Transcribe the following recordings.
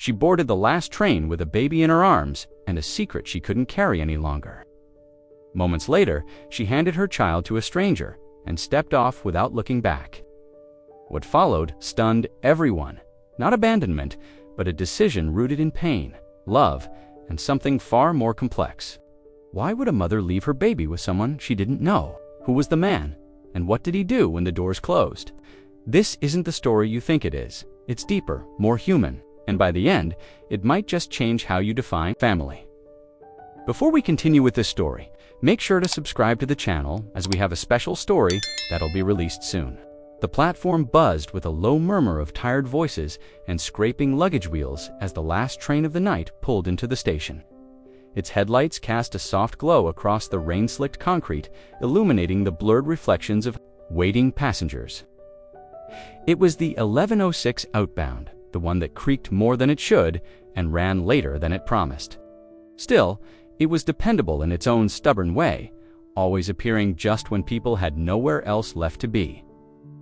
She boarded the last train with a baby in her arms and a secret she couldn't carry any longer. Moments later, she handed her child to a stranger and stepped off without looking back. What followed stunned everyone. Not abandonment, but a decision rooted in pain, love, and something far more complex. Why would a mother leave her baby with someone she didn't know? Who was the man? And what did he do when the doors closed? This isn't the story you think it is. It's deeper, more human, and by the end, it might just change how you define family. Before we continue with this story, make sure to subscribe to the channel as we have a special story that'll be released soon. The platform buzzed with a low murmur of tired voices and scraping luggage wheels as the last train of the night pulled into the station. Its headlights cast a soft glow across the rain-slicked concrete, illuminating the blurred reflections of waiting passengers. It was the 11:06 outbound, the one that creaked more than it should and ran later than it promised. Still, it was dependable in its own stubborn way, always appearing just when people had nowhere else left to be.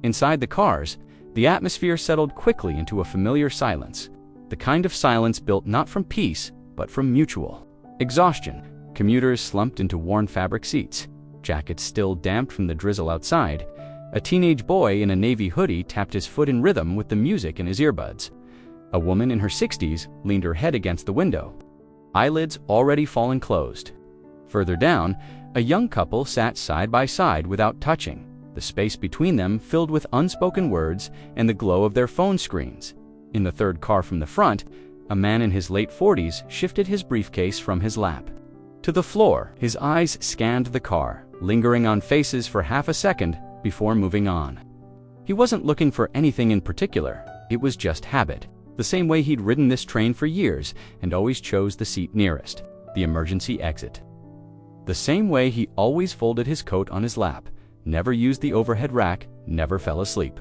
Inside the cars, the atmosphere settled quickly into a familiar silence, the kind of silence built not from peace, but from mutual exhaustion. Commuters slumped into worn fabric seats, jackets still damp from the drizzle outside. A teenage boy in a navy hoodie tapped his foot in rhythm with the music in his earbuds. A woman in her 60s leaned her head against the window, eyelids already fallen closed. Further down, a young couple sat side by side without touching, the space between them filled with unspoken words and the glow of their phone screens. In the third car from the front, a man in his late 40s shifted his briefcase from his lap to the floor. His eyes scanned the car, lingering on faces for half a second before moving on. He wasn't looking for anything in particular, it was just habit. The same way he'd ridden this train for years and always chose the seat nearest, the emergency exit. The same way he always folded his coat on his lap, never used the overhead rack, never fell asleep.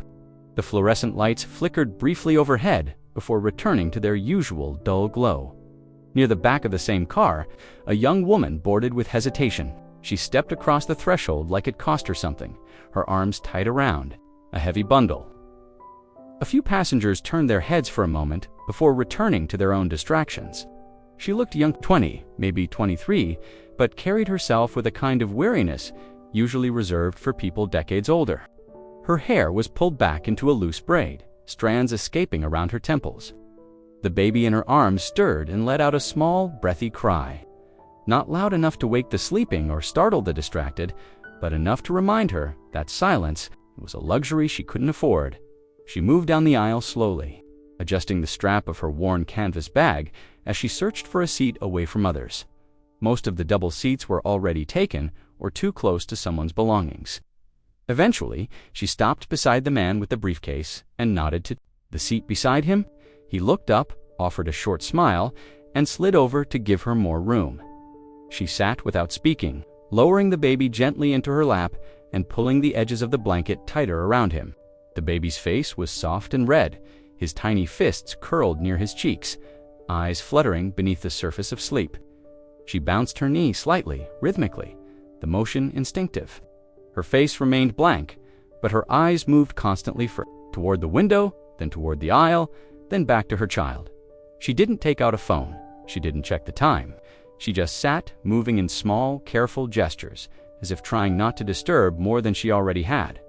The fluorescent lights flickered briefly overhead before returning to their usual dull glow. Near the back of the same car, a young woman boarded with hesitation. She stepped across the threshold like it cost her something, her arms tight around a heavy bundle. A few passengers turned their heads for a moment before returning to their own distractions. She looked young, 20, maybe 23, but carried herself with a kind of weariness usually reserved for people decades older. Her hair was pulled back into a loose braid, strands escaping around her temples. The baby in her arms stirred and let out a small, breathy cry. Not loud enough to wake the sleeping or startle the distracted, but enough to remind her that silence was a luxury she couldn't afford. She moved down the aisle slowly, adjusting the strap of her worn canvas bag as she searched for a seat away from others. Most of the double seats were already taken or too close to someone's belongings. Eventually, she stopped beside the man with the briefcase and nodded to the seat beside him. He looked up, offered a short smile, and slid over to give her more room. She sat without speaking, lowering the baby gently into her lap and pulling the edges of the blanket tighter around him. The baby's face was soft and red, his tiny fists curled near his cheeks, eyes fluttering beneath the surface of sleep. She bounced her knee slightly, rhythmically, the motion instinctive. Her face remained blank, but her eyes moved constantly toward the window, then toward the aisle, then back to her child. She didn't take out a phone. She didn't check the time. She just sat, moving in small, careful gestures, as if trying not to disturb more than she already had.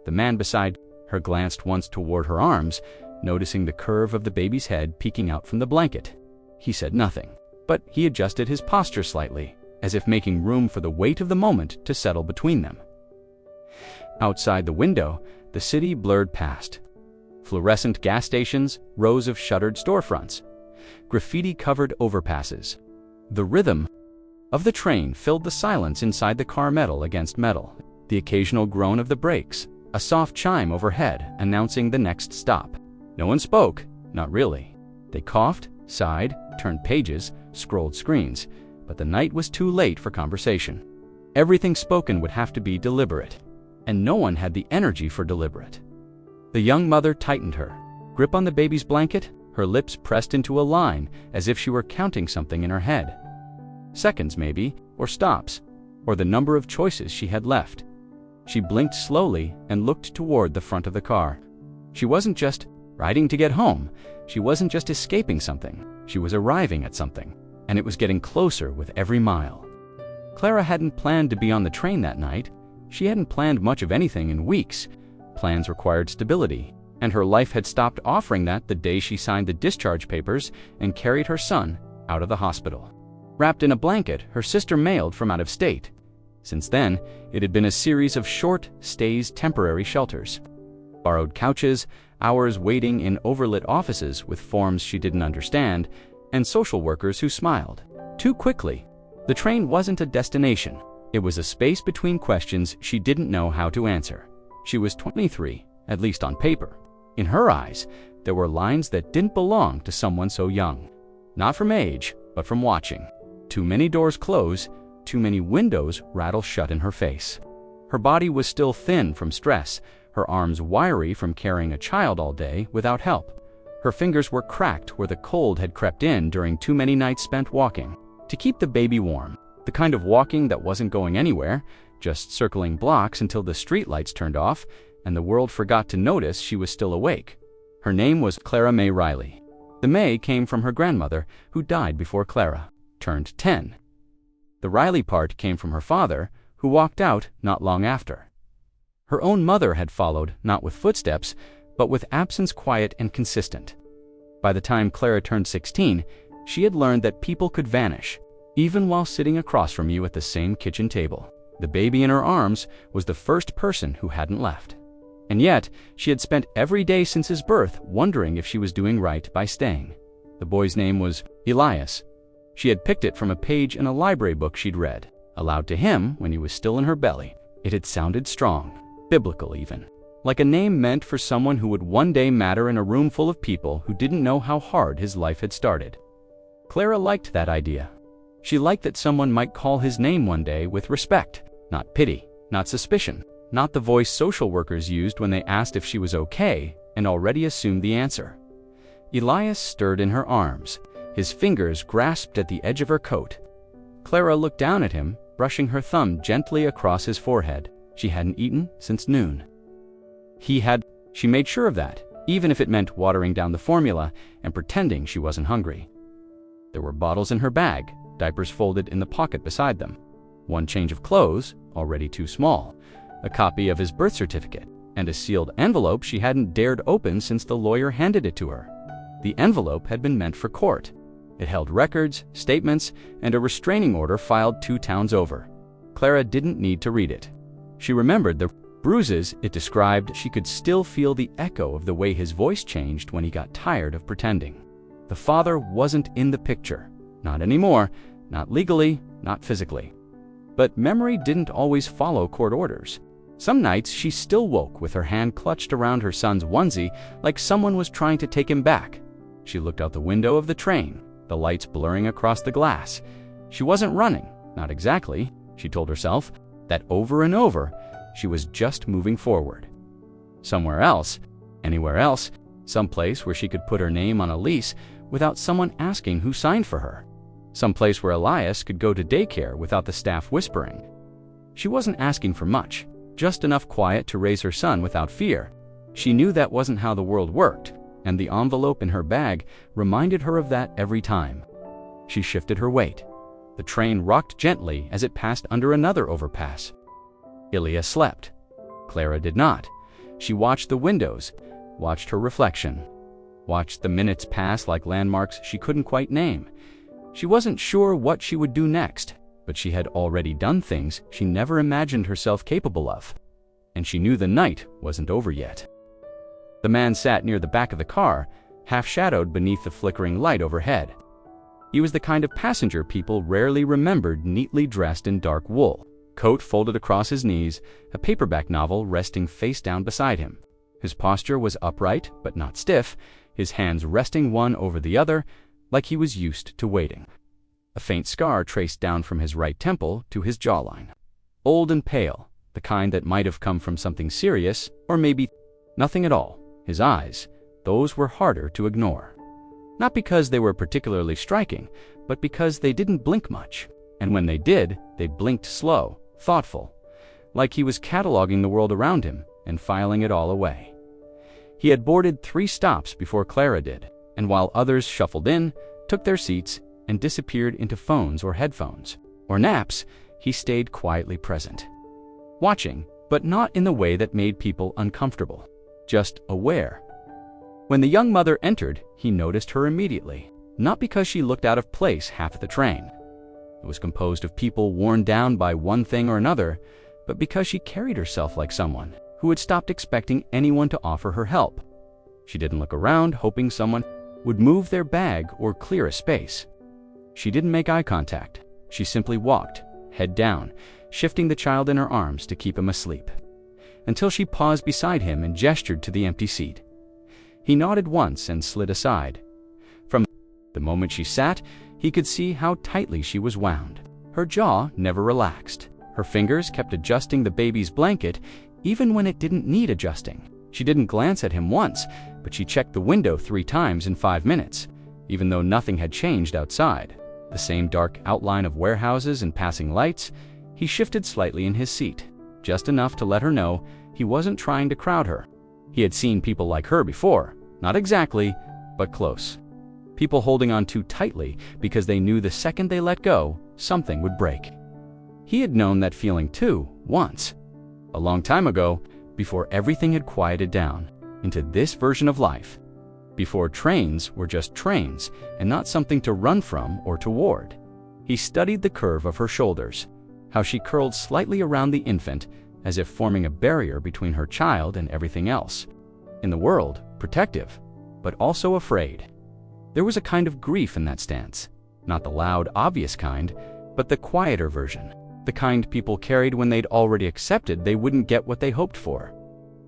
The man beside her glanced once toward her arms, noticing the curve of the baby's head peeking out from the blanket. He said nothing, but he adjusted his posture slightly, as if making room for the weight of the moment to settle between them. Outside the window, the city blurred past. Fluorescent gas stations, rows of shuttered storefronts, graffiti-covered overpasses. The rhythm of the train filled the silence inside the car, metal against metal. The occasional groan of the brakes, a soft chime overhead announcing the next stop. No one spoke, not really. They coughed, sighed, turned pages, scrolled screens, but the night was too late for conversation. Everything spoken would have to be deliberate, and no one had the energy for deliberate. The young mother tightened her grip on the baby's blanket, her lips pressed into a line as if she were counting something in her head. Seconds maybe, or stops, or the number of choices she had left. She blinked slowly and looked toward the front of the car. She wasn't just riding to get home, She wasn't just escaping something, she was arriving at something, and it was getting closer with every mile. Clara hadn't planned to be on the train that night. She hadn't planned much of anything in weeks. Plans required stability, and her life had stopped offering that the day she signed the discharge papers and carried her son out of the hospital. Wrapped in a blanket her sister mailed from out of state. Since then, it had been a series of short stays, temporary shelters. Borrowed couches, hours waiting in overlit offices with forms she didn't understand, and social workers who smiled. Too quickly. The train wasn't a destination. It was a space between questions she didn't know how to answer. She was 23, at least on paper. In her eyes, there were lines that didn't belong to someone so young. Not from age, but from watching. Too many doors close, too many windows rattle shut in her face. Her body was still thin from stress, her arms wiry from carrying a child all day without help. Her fingers were cracked where the cold had crept in during too many nights spent walking. To keep the baby warm, the kind of walking that wasn't going anywhere, just circling blocks until the streetlights turned off and the world forgot to notice she was still awake. Her name was Clara May Riley. The May came from her grandmother, who died before Clara turned 10. The Riley part came from her father, who walked out not long after. Her own mother had followed, not with footsteps, but with absence quiet and consistent. By the time Clara turned 16, she had learned that people could vanish, even while sitting across from you at the same kitchen table. The baby in her arms was the first person who hadn't left. And yet, she had spent every day since his birth wondering if she was doing right by staying. The boy's name was Elias. She had picked it from a page in a library book she'd read, aloud to him when he was still in her belly. It had sounded strong, biblical even, like a name meant for someone who would one day matter in a room full of people who didn't know how hard his life had started. Clara liked that idea. She liked that someone might call his name one day with respect, not pity, not suspicion, not the voice social workers used when they asked if she was okay and already assumed the answer. Elias stirred in her arms. His fingers grasped at the edge of her coat. Clara looked down at him, brushing her thumb gently across his forehead. She hadn't eaten since noon. She made sure of that, even if it meant watering down the formula and pretending she wasn't hungry. There were bottles in her bag, diapers folded in the pocket beside them. One change of clothes, already too small, a copy of his birth certificate, and a sealed envelope she hadn't dared open since the lawyer handed it to her. The envelope had been meant for court. It held records, statements, and a restraining order filed 2 towns over. Clara didn't need to read it. She remembered the bruises it described. She could still feel the echo of the way his voice changed when he got tired of pretending. The father wasn't in the picture. Not anymore. Not legally, not physically. But memory didn't always follow court orders. Some nights she still woke with her hand clutched around her son's onesie like someone was trying to take him back. She looked out the window of the train, the lights blurring across the glass. She wasn't running, not exactly, she told herself, that over and over, she was just moving forward. Somewhere else, anywhere else, someplace where she could put her name on a lease without someone asking who signed for her. Someplace where Elias could go to daycare without the staff whispering. She wasn't asking for much, just enough quiet to raise her son without fear. She knew that wasn't how the world worked, and the envelope in her bag reminded her of that every time. She shifted her weight. The train rocked gently as it passed under another overpass. Ilya slept. Clara did not. She watched the windows, watched her reflection, watched the minutes pass like landmarks she couldn't quite name. She wasn't sure what she would do next, but she had already done things she never imagined herself capable of. And she knew the night wasn't over yet. The man sat near the back of the car, half-shadowed beneath the flickering light overhead. He was the kind of passenger people rarely remembered neatly dressed in dark wool, coat folded across his knees, a paperback novel resting face down beside him. His posture was upright but not stiff, his hands resting one over the other, like he was used to waiting. A faint scar traced down from his right temple to his jawline. Old and pale, the kind that might have come from something serious, or maybe nothing at all. His eyes, those were harder to ignore. Not because they were particularly striking, but because they didn't blink much. And when they did, they blinked slow, thoughtful, like he was cataloging the world around him and filing it all away. He had boarded 3 stops before Clara did. and while others shuffled in, took their seats, and disappeared into phones or headphones, or naps, he stayed quietly present. Watching, but not in the way that made people uncomfortable, just aware. When the young mother entered, he noticed her immediately, not because she looked out of place half the train. It was composed of people worn down by one thing or another, but because she carried herself like someone who had stopped expecting anyone to offer her help. She didn't look around hoping someone would move their bag or clear a space. She didn't make eye contact. She simply walked, head down, shifting the child in her arms to keep him asleep, until she paused beside him and gestured to the empty seat. He nodded once and slid aside. From the moment she sat, he could see how tightly she was wound. Her jaw never relaxed. Her fingers kept adjusting the baby's blanket even when it didn't need adjusting. She didn't glance at him once, but she checked the window 3 times in 5 minutes, even though nothing had changed outside. The same dark outline of warehouses and passing lights. He shifted slightly in his seat, just enough to let her know he wasn't trying to crowd her. He had seen people like her before, not exactly, but close. People holding on too tightly because they knew the second they let go, something would break. He had known that feeling too, once. A long time ago, before everything had quieted down into this version of life. Before trains were just trains and not something to run from or toward. He studied the curve of her shoulders, how she curled slightly around the infant as if forming a barrier between her child and everything else. In the world, protective, but also afraid. There was a kind of grief in that stance, not the loud, obvious kind, but the quieter version, the kind people carried when they'd already accepted they wouldn't get what they hoped for.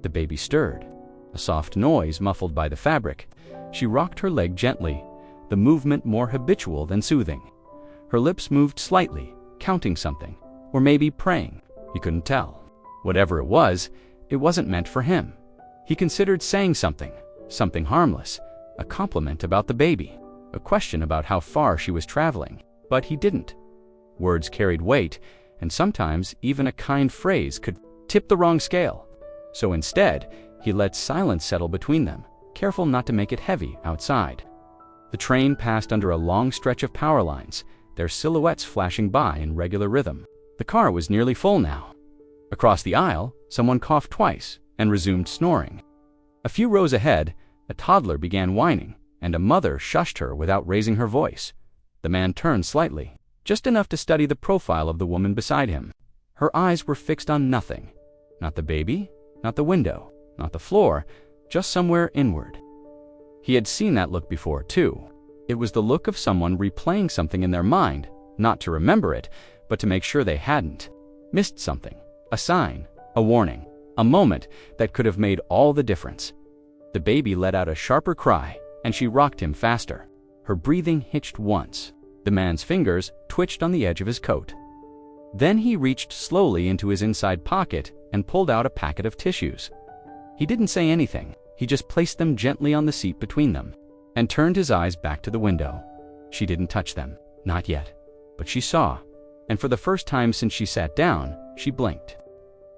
The baby stirred, a soft noise muffled by the fabric. She rocked her leg gently, the movement more habitual than soothing. Her lips moved slightly, counting something, or maybe praying. He couldn't tell. Whatever it wasn't meant for him. He considered saying something harmless, a compliment about the baby, a question about how far she was traveling, but he didn't. Words carried weight, and sometimes even a kind phrase could tip the wrong scale. So instead, he let silence settle between them, careful not to make it heavy outside. The train passed under a long stretch of power lines, their silhouettes flashing by in regular rhythm. The car was nearly full now. Across the aisle, someone coughed twice and resumed snoring. A few rows ahead, a toddler began whining, and a mother shushed her without raising her voice. The man turned slightly, just enough to study the profile of the woman beside him. Her eyes were fixed on nothing. Not the baby, not the window, not the floor, just somewhere inward. He had seen that look before, too. It was the look of someone replaying something in their mind, not to remember it, but to make sure they hadn't missed something, a sign, a warning, a moment that could have made all the difference. The baby let out a sharper cry, and she rocked him faster. Her breathing hitched once. The man's fingers twitched on the edge of his coat. Then he reached slowly into his inside pocket and pulled out a packet of tissues. He didn't say anything. He just placed them gently on the seat between them and turned his eyes back to the window. She didn't touch them, not yet, but she saw, and for the first time since she sat down, she blinked.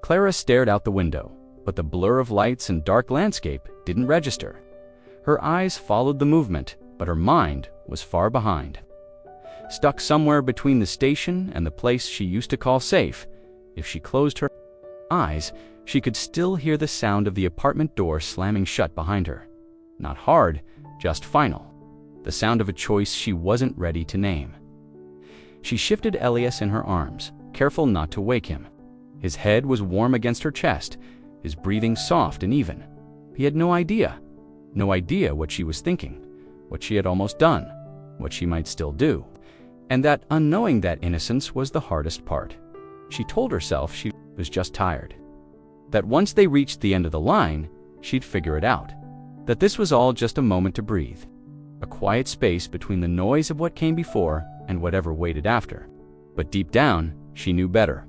Clara stared out the window, but the blur of lights and dark landscape didn't register. Her eyes followed the movement, but her mind was far behind. Stuck somewhere between the station and the place she used to call safe, if she closed her eyes, she could still hear the sound of the apartment door slamming shut behind her. Not hard, just final. The sound of a choice she wasn't ready to name. She shifted Elias in her arms, careful not to wake him. His head was warm against her chest, his breathing soft and even. He had no idea what she was thinking, what she had almost done, what she might still do. And that unknowing that innocence was the hardest part. She told herself she was just tired. That once they reached the end of the line, she'd figure it out. That this was all just a moment to breathe. A quiet space between the noise of what came before and whatever waited after. But deep down, she knew better.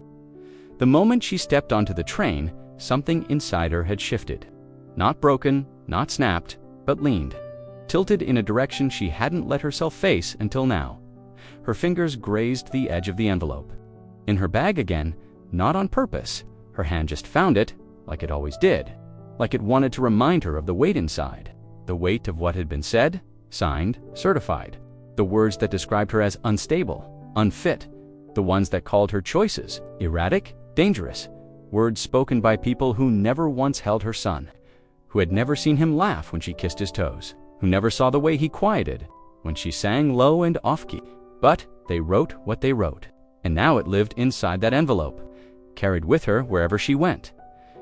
The moment she stepped onto the train, something inside her had shifted. Not broken, not snapped, but leaned. Tilted in a direction she hadn't let herself face until now. Her fingers grazed the edge of the envelope. In her bag again, not on purpose, her hand just found it, like it always did. Like it wanted to remind her of the weight inside. The weight of what had been said, Signed, certified. The words that described her as unstable, unfit. The ones that called her choices erratic, dangerous. Words spoken by people who never once held her son, who had never seen him laugh when she kissed his toes, who never saw the way he quieted when she sang low and off-key. But they wrote what they wrote, and now it lived inside that envelope, carried with her wherever she went.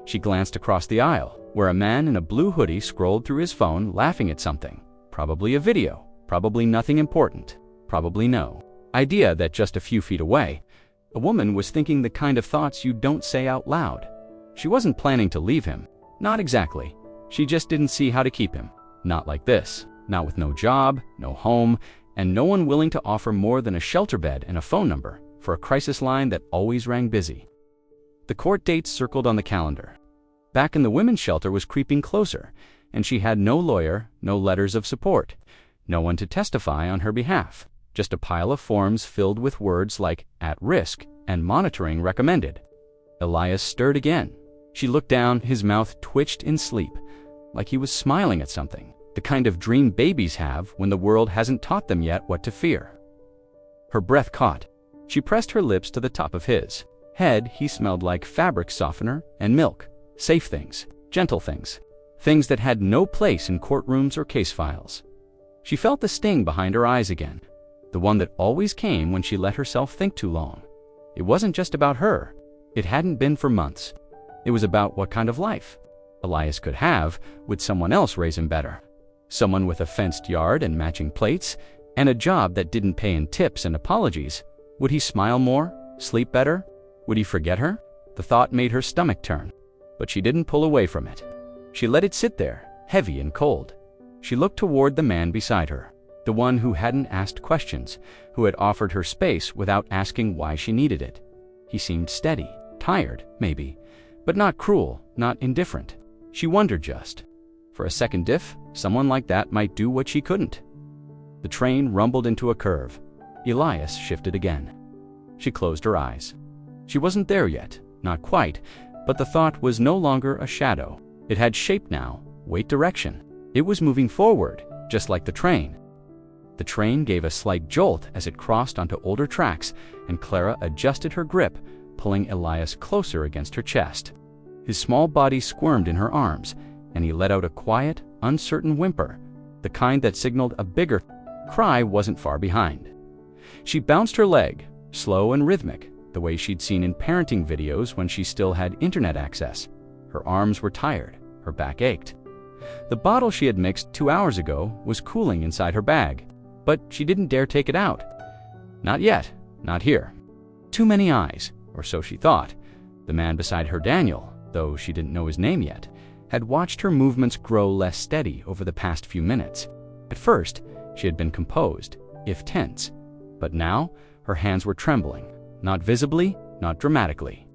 She glanced across the aisle, where a man in a blue hoodie scrolled through his phone laughing at something. Probably a video, probably nothing important, probably no idea that just a few feet away, a woman was thinking the kind of thoughts you don't say out loud. She wasn't planning to leave him. Not exactly. She just didn't see how to keep him. Not like this. Not with no job, no home, and no one willing to offer more than a shelter bed and a phone number for a crisis line that always rang busy. The court dates circled on the calendar. Back in the women's shelter was creeping closer, and she had no lawyer, no letters of support, no one to testify on her behalf. Just a pile of forms filled with words like at risk and monitoring recommended. Elias stirred again. She looked down, his mouth twitched in sleep, like he was smiling at something, the kind of dream babies have when the world hasn't taught them yet what to fear. Her breath caught. She pressed her lips to the top of his head. He smelled like fabric softener and milk. Safe things, gentle things, things that had no place in courtrooms or case files. She felt the sting behind her eyes again, the one that always came when she let herself think too long. It wasn't just about her. It hadn't been for months. It was about what kind of life Elias could have would someone else raise him better. Someone with a fenced yard and matching plates, and a job that didn't pay in tips and apologies. Would he smile more, sleep better? Would he forget her? The thought made her stomach turn, but she didn't pull away from it. She let it sit there, heavy and cold. She looked toward the man beside her, the one who hadn't asked questions, who had offered her space without asking why she needed it. He seemed steady, tired, maybe, but not cruel, not indifferent. She wondered just, for a second if someone like that might do what she couldn't. The train rumbled into a curve. Elias shifted again. She closed her eyes. She wasn't there yet, not quite, but the thought was no longer a shadow. It had shape now, weight, direction. It was moving forward, just like the train. The train gave a slight jolt as it crossed onto older tracks, and Clara adjusted her grip, pulling Elias closer against her chest. His small body squirmed in her arms, and he let out a quiet, uncertain whimper, the kind that signaled a bigger cry wasn't far behind. She bounced her leg, slow and rhythmic, the way she'd seen in parenting videos when she still had internet access. Her arms were tired, her back ached. The bottle she had mixed 2 hours ago was cooling inside her bag, but she didn't dare take it out. Not yet, not here. Too many eyes, or so she thought. The man beside her, Daniel, though she didn't know his name yet, had watched her movements grow less steady over the past few minutes. At first, she had been composed, if tense, but now her hands were trembling, not visibly, not dramatically.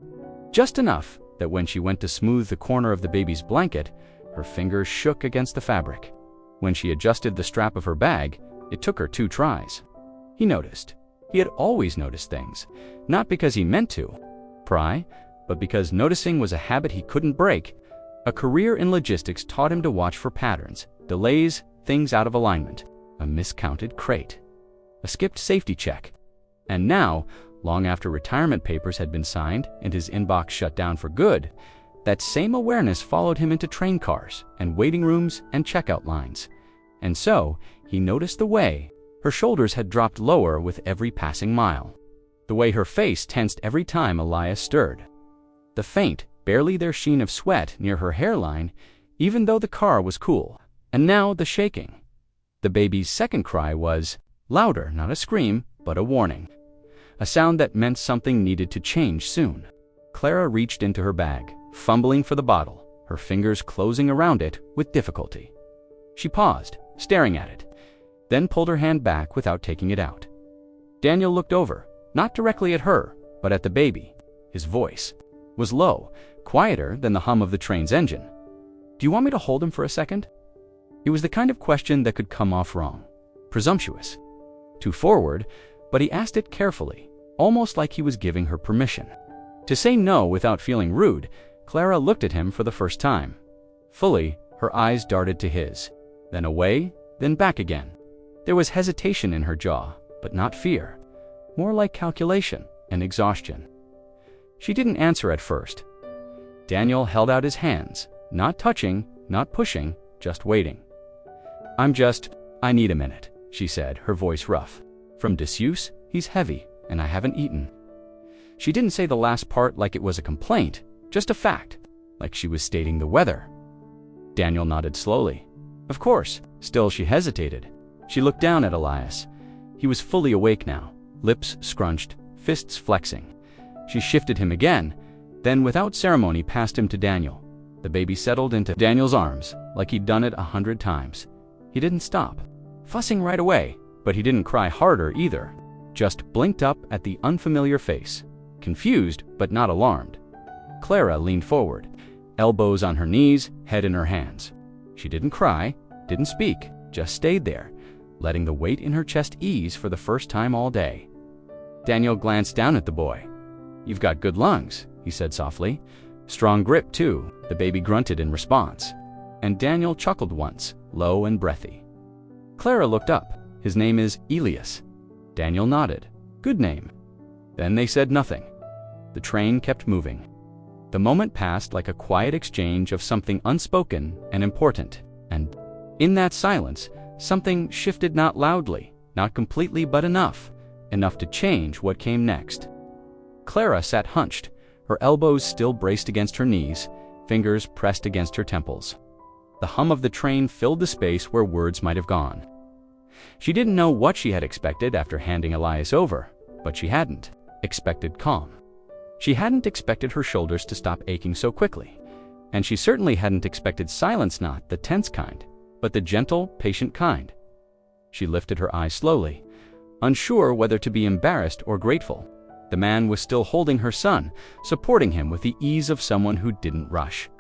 Just enough that when she went to smooth the corner of the baby's blanket, her fingers shook against the fabric. When she adjusted the strap of her bag, it took her 2 tries. He noticed. He had always noticed things, not because he meant to pry, but because noticing was a habit he couldn't break. A career in logistics taught him to watch for patterns, delays, things out of alignment, a miscounted crate, a skipped safety check. And now, long after retirement papers had been signed and his inbox shut down for good, that same awareness followed him into train cars and waiting rooms and checkout lines. And so, he noticed the way her shoulders had dropped lower with every passing mile, the way her face tensed every time Elias stirred, the faint, barely there sheen of sweat near her hairline, even though the car was cool. And now the shaking. The baby's second cry was louder, not a scream, but a warning, a sound that meant something needed to change soon. Clara reached into her bag, fumbling for the bottle, her fingers closing around it with difficulty. She paused, staring at it, then pulled her hand back without taking it out. Daniel looked over, not directly at her, but at the baby. His voice was low, quieter than the hum of the train's engine. "Do you want me to hold him for a second?" It was the kind of question that could come off wrong, presumptuous, too forward, but he asked it carefully, almost like he was giving her permission. To say no without feeling rude, Clara looked at him for the first time. Fully, her eyes darted to his, then away, then back again. There was hesitation in her jaw, but not fear. More like calculation and exhaustion. She didn't answer at first. Daniel held out his hands, not touching, not pushing, just waiting. I need a minute, she said, her voice rough. From disuse, he's heavy, and I haven't eaten. She didn't say the last part like it was a complaint, just a fact, like she was stating the weather. Daniel nodded slowly. Of course. Still she hesitated. She looked down at Elias. He was fully awake now, lips scrunched, fists flexing. She shifted him again, then without ceremony passed him to Daniel. The baby settled into Daniel's arms, like he'd done it 100 times. He didn't stop, fussing right away, but he didn't cry harder either, just blinked up at the unfamiliar face, confused but not alarmed. Clara leaned forward, elbows on her knees, head in her hands. She didn't cry, didn't speak, just stayed there, letting the weight in her chest ease for the first time all day. Daniel glanced down at the boy. You've got good lungs, he said softly. Strong grip, too, the baby grunted in response. And Daniel chuckled once, low and breathy. Clara looked up. His name is Elias. Daniel nodded. Good name. Then they said nothing. The train kept moving. The moment passed like a quiet exchange of something unspoken and important, and in that silence, something shifted not loudly, not completely, but enough to change what came next. Clara sat hunched, her elbows still braced against her knees, fingers pressed against her temples. The hum of the train filled the space where words might have gone. She didn't know what she had expected after handing Elias over, but she hadn't expected calm. She hadn't expected her shoulders to stop aching so quickly, and she certainly hadn't expected silence, not the tense kind, but the gentle, patient kind. She lifted her eyes slowly, unsure whether to be embarrassed or grateful. The man was still holding her son, supporting him with the ease of someone who didn't rush.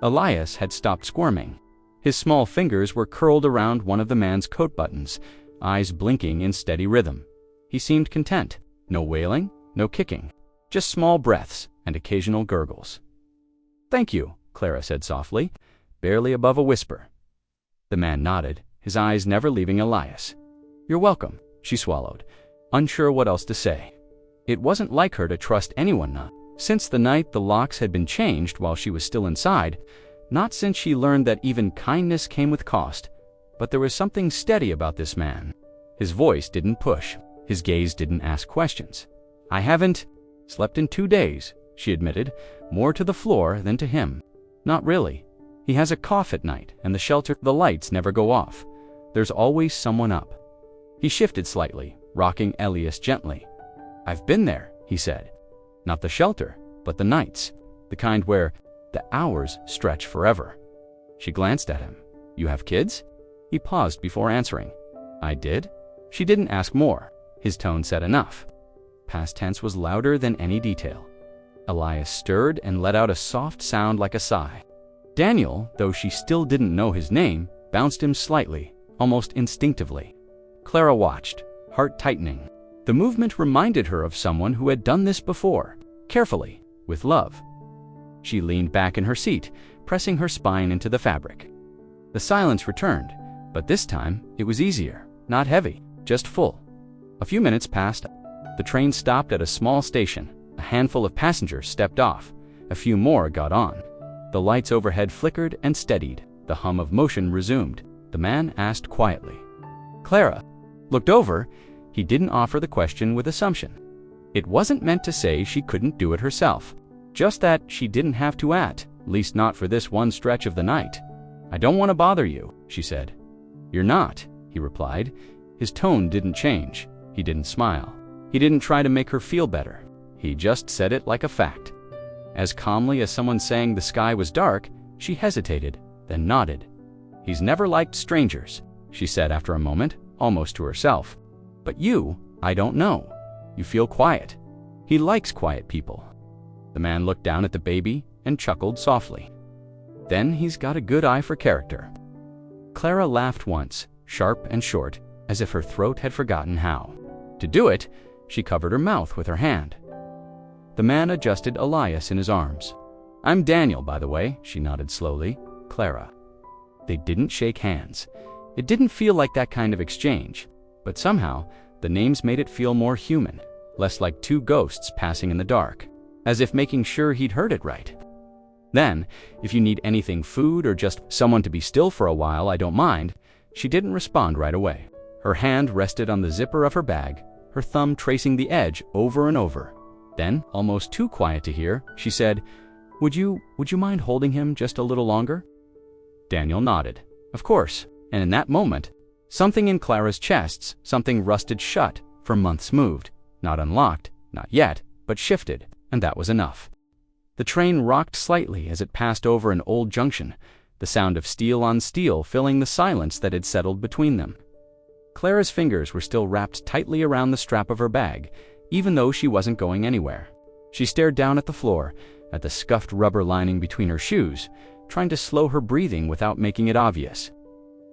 Elias had stopped squirming. His small fingers were curled around one of the man's coat buttons, eyes blinking in steady rhythm. He seemed content. No wailing, no kicking. Just small breaths and occasional gurgles. Thank you, Clara said softly, barely above a whisper. The man nodded, his eyes never leaving Elias. You're welcome, she swallowed, unsure what else to say. It wasn't like her to trust anyone, not since the night the locks had been changed while she was still inside, not since she learned that even kindness came with cost. But there was something steady about this man. His voice didn't push, his gaze didn't ask questions. I haven't slept in 2 days, she admitted, more to the floor than to him. Not really. He has a cough at night, and the lights never go off. There's always someone up. He shifted slightly, rocking Elias gently. I've been there, he said. Not the shelter, but the nights, the kind where the hours stretch forever. She glanced at him. You have kids? He paused before answering. I did? She didn't ask more. His tone said enough. Past tense was louder than any detail. Elias stirred and let out a soft sound like a sigh. Daniel, though she still didn't know his name, bounced him slightly, almost instinctively. Clara watched, heart tightening. The movement reminded her of someone who had done this before, carefully, with love. She leaned back in her seat, pressing her spine into the fabric. The silence returned, but this time it was easier, not heavy, just full. A few minutes passed. The train stopped at a small station. A handful of passengers stepped off. A few more got on. The lights overhead flickered and steadied. The hum of motion resumed. The man asked quietly. Clara looked over. He didn't offer the question with assumption. It wasn't meant to say she couldn't do it herself, just that she didn't have to at least not for this one stretch of the night. I don't want to bother you, she said. You're not, he replied. His tone didn't change. He didn't smile. He didn't try to make her feel better. He just said it like a fact. As calmly as someone saying the sky was dark, she hesitated, then nodded. He's never liked strangers, she said after a moment, almost to herself. But you, I don't know. You feel quiet. He likes quiet people. The man looked down at the baby and chuckled softly. Then he's got a good eye for character. Clara laughed once, sharp and short, as if her throat had forgotten how. To do it, she covered her mouth with her hand. The man adjusted Elias in his arms. I'm Daniel, by the way, she nodded slowly. Clara. They didn't shake hands. It didn't feel like that kind of exchange, but somehow the names made it feel more human, less like two ghosts passing in the dark, as if making sure he'd heard it right. Then, if you need anything, food or just someone to be still for a while, I don't mind. She didn't respond right away. Her hand rested on the zipper of her bag, her thumb tracing the edge over and over. Then, almost too quiet to hear, she said, Would you mind holding him just a little longer?" Daniel nodded. Of course, and in that moment, something in Clara's chest, something rusted shut for months moved, not unlocked, not yet, but shifted, and that was enough. The train rocked slightly as it passed over an old junction, the sound of steel on steel filling the silence that had settled between them. Clara's fingers were still wrapped tightly around the strap of her bag, even though she wasn't going anywhere. She stared down at the floor, at the scuffed rubber lining between her shoes, trying to slow her breathing without making it obvious.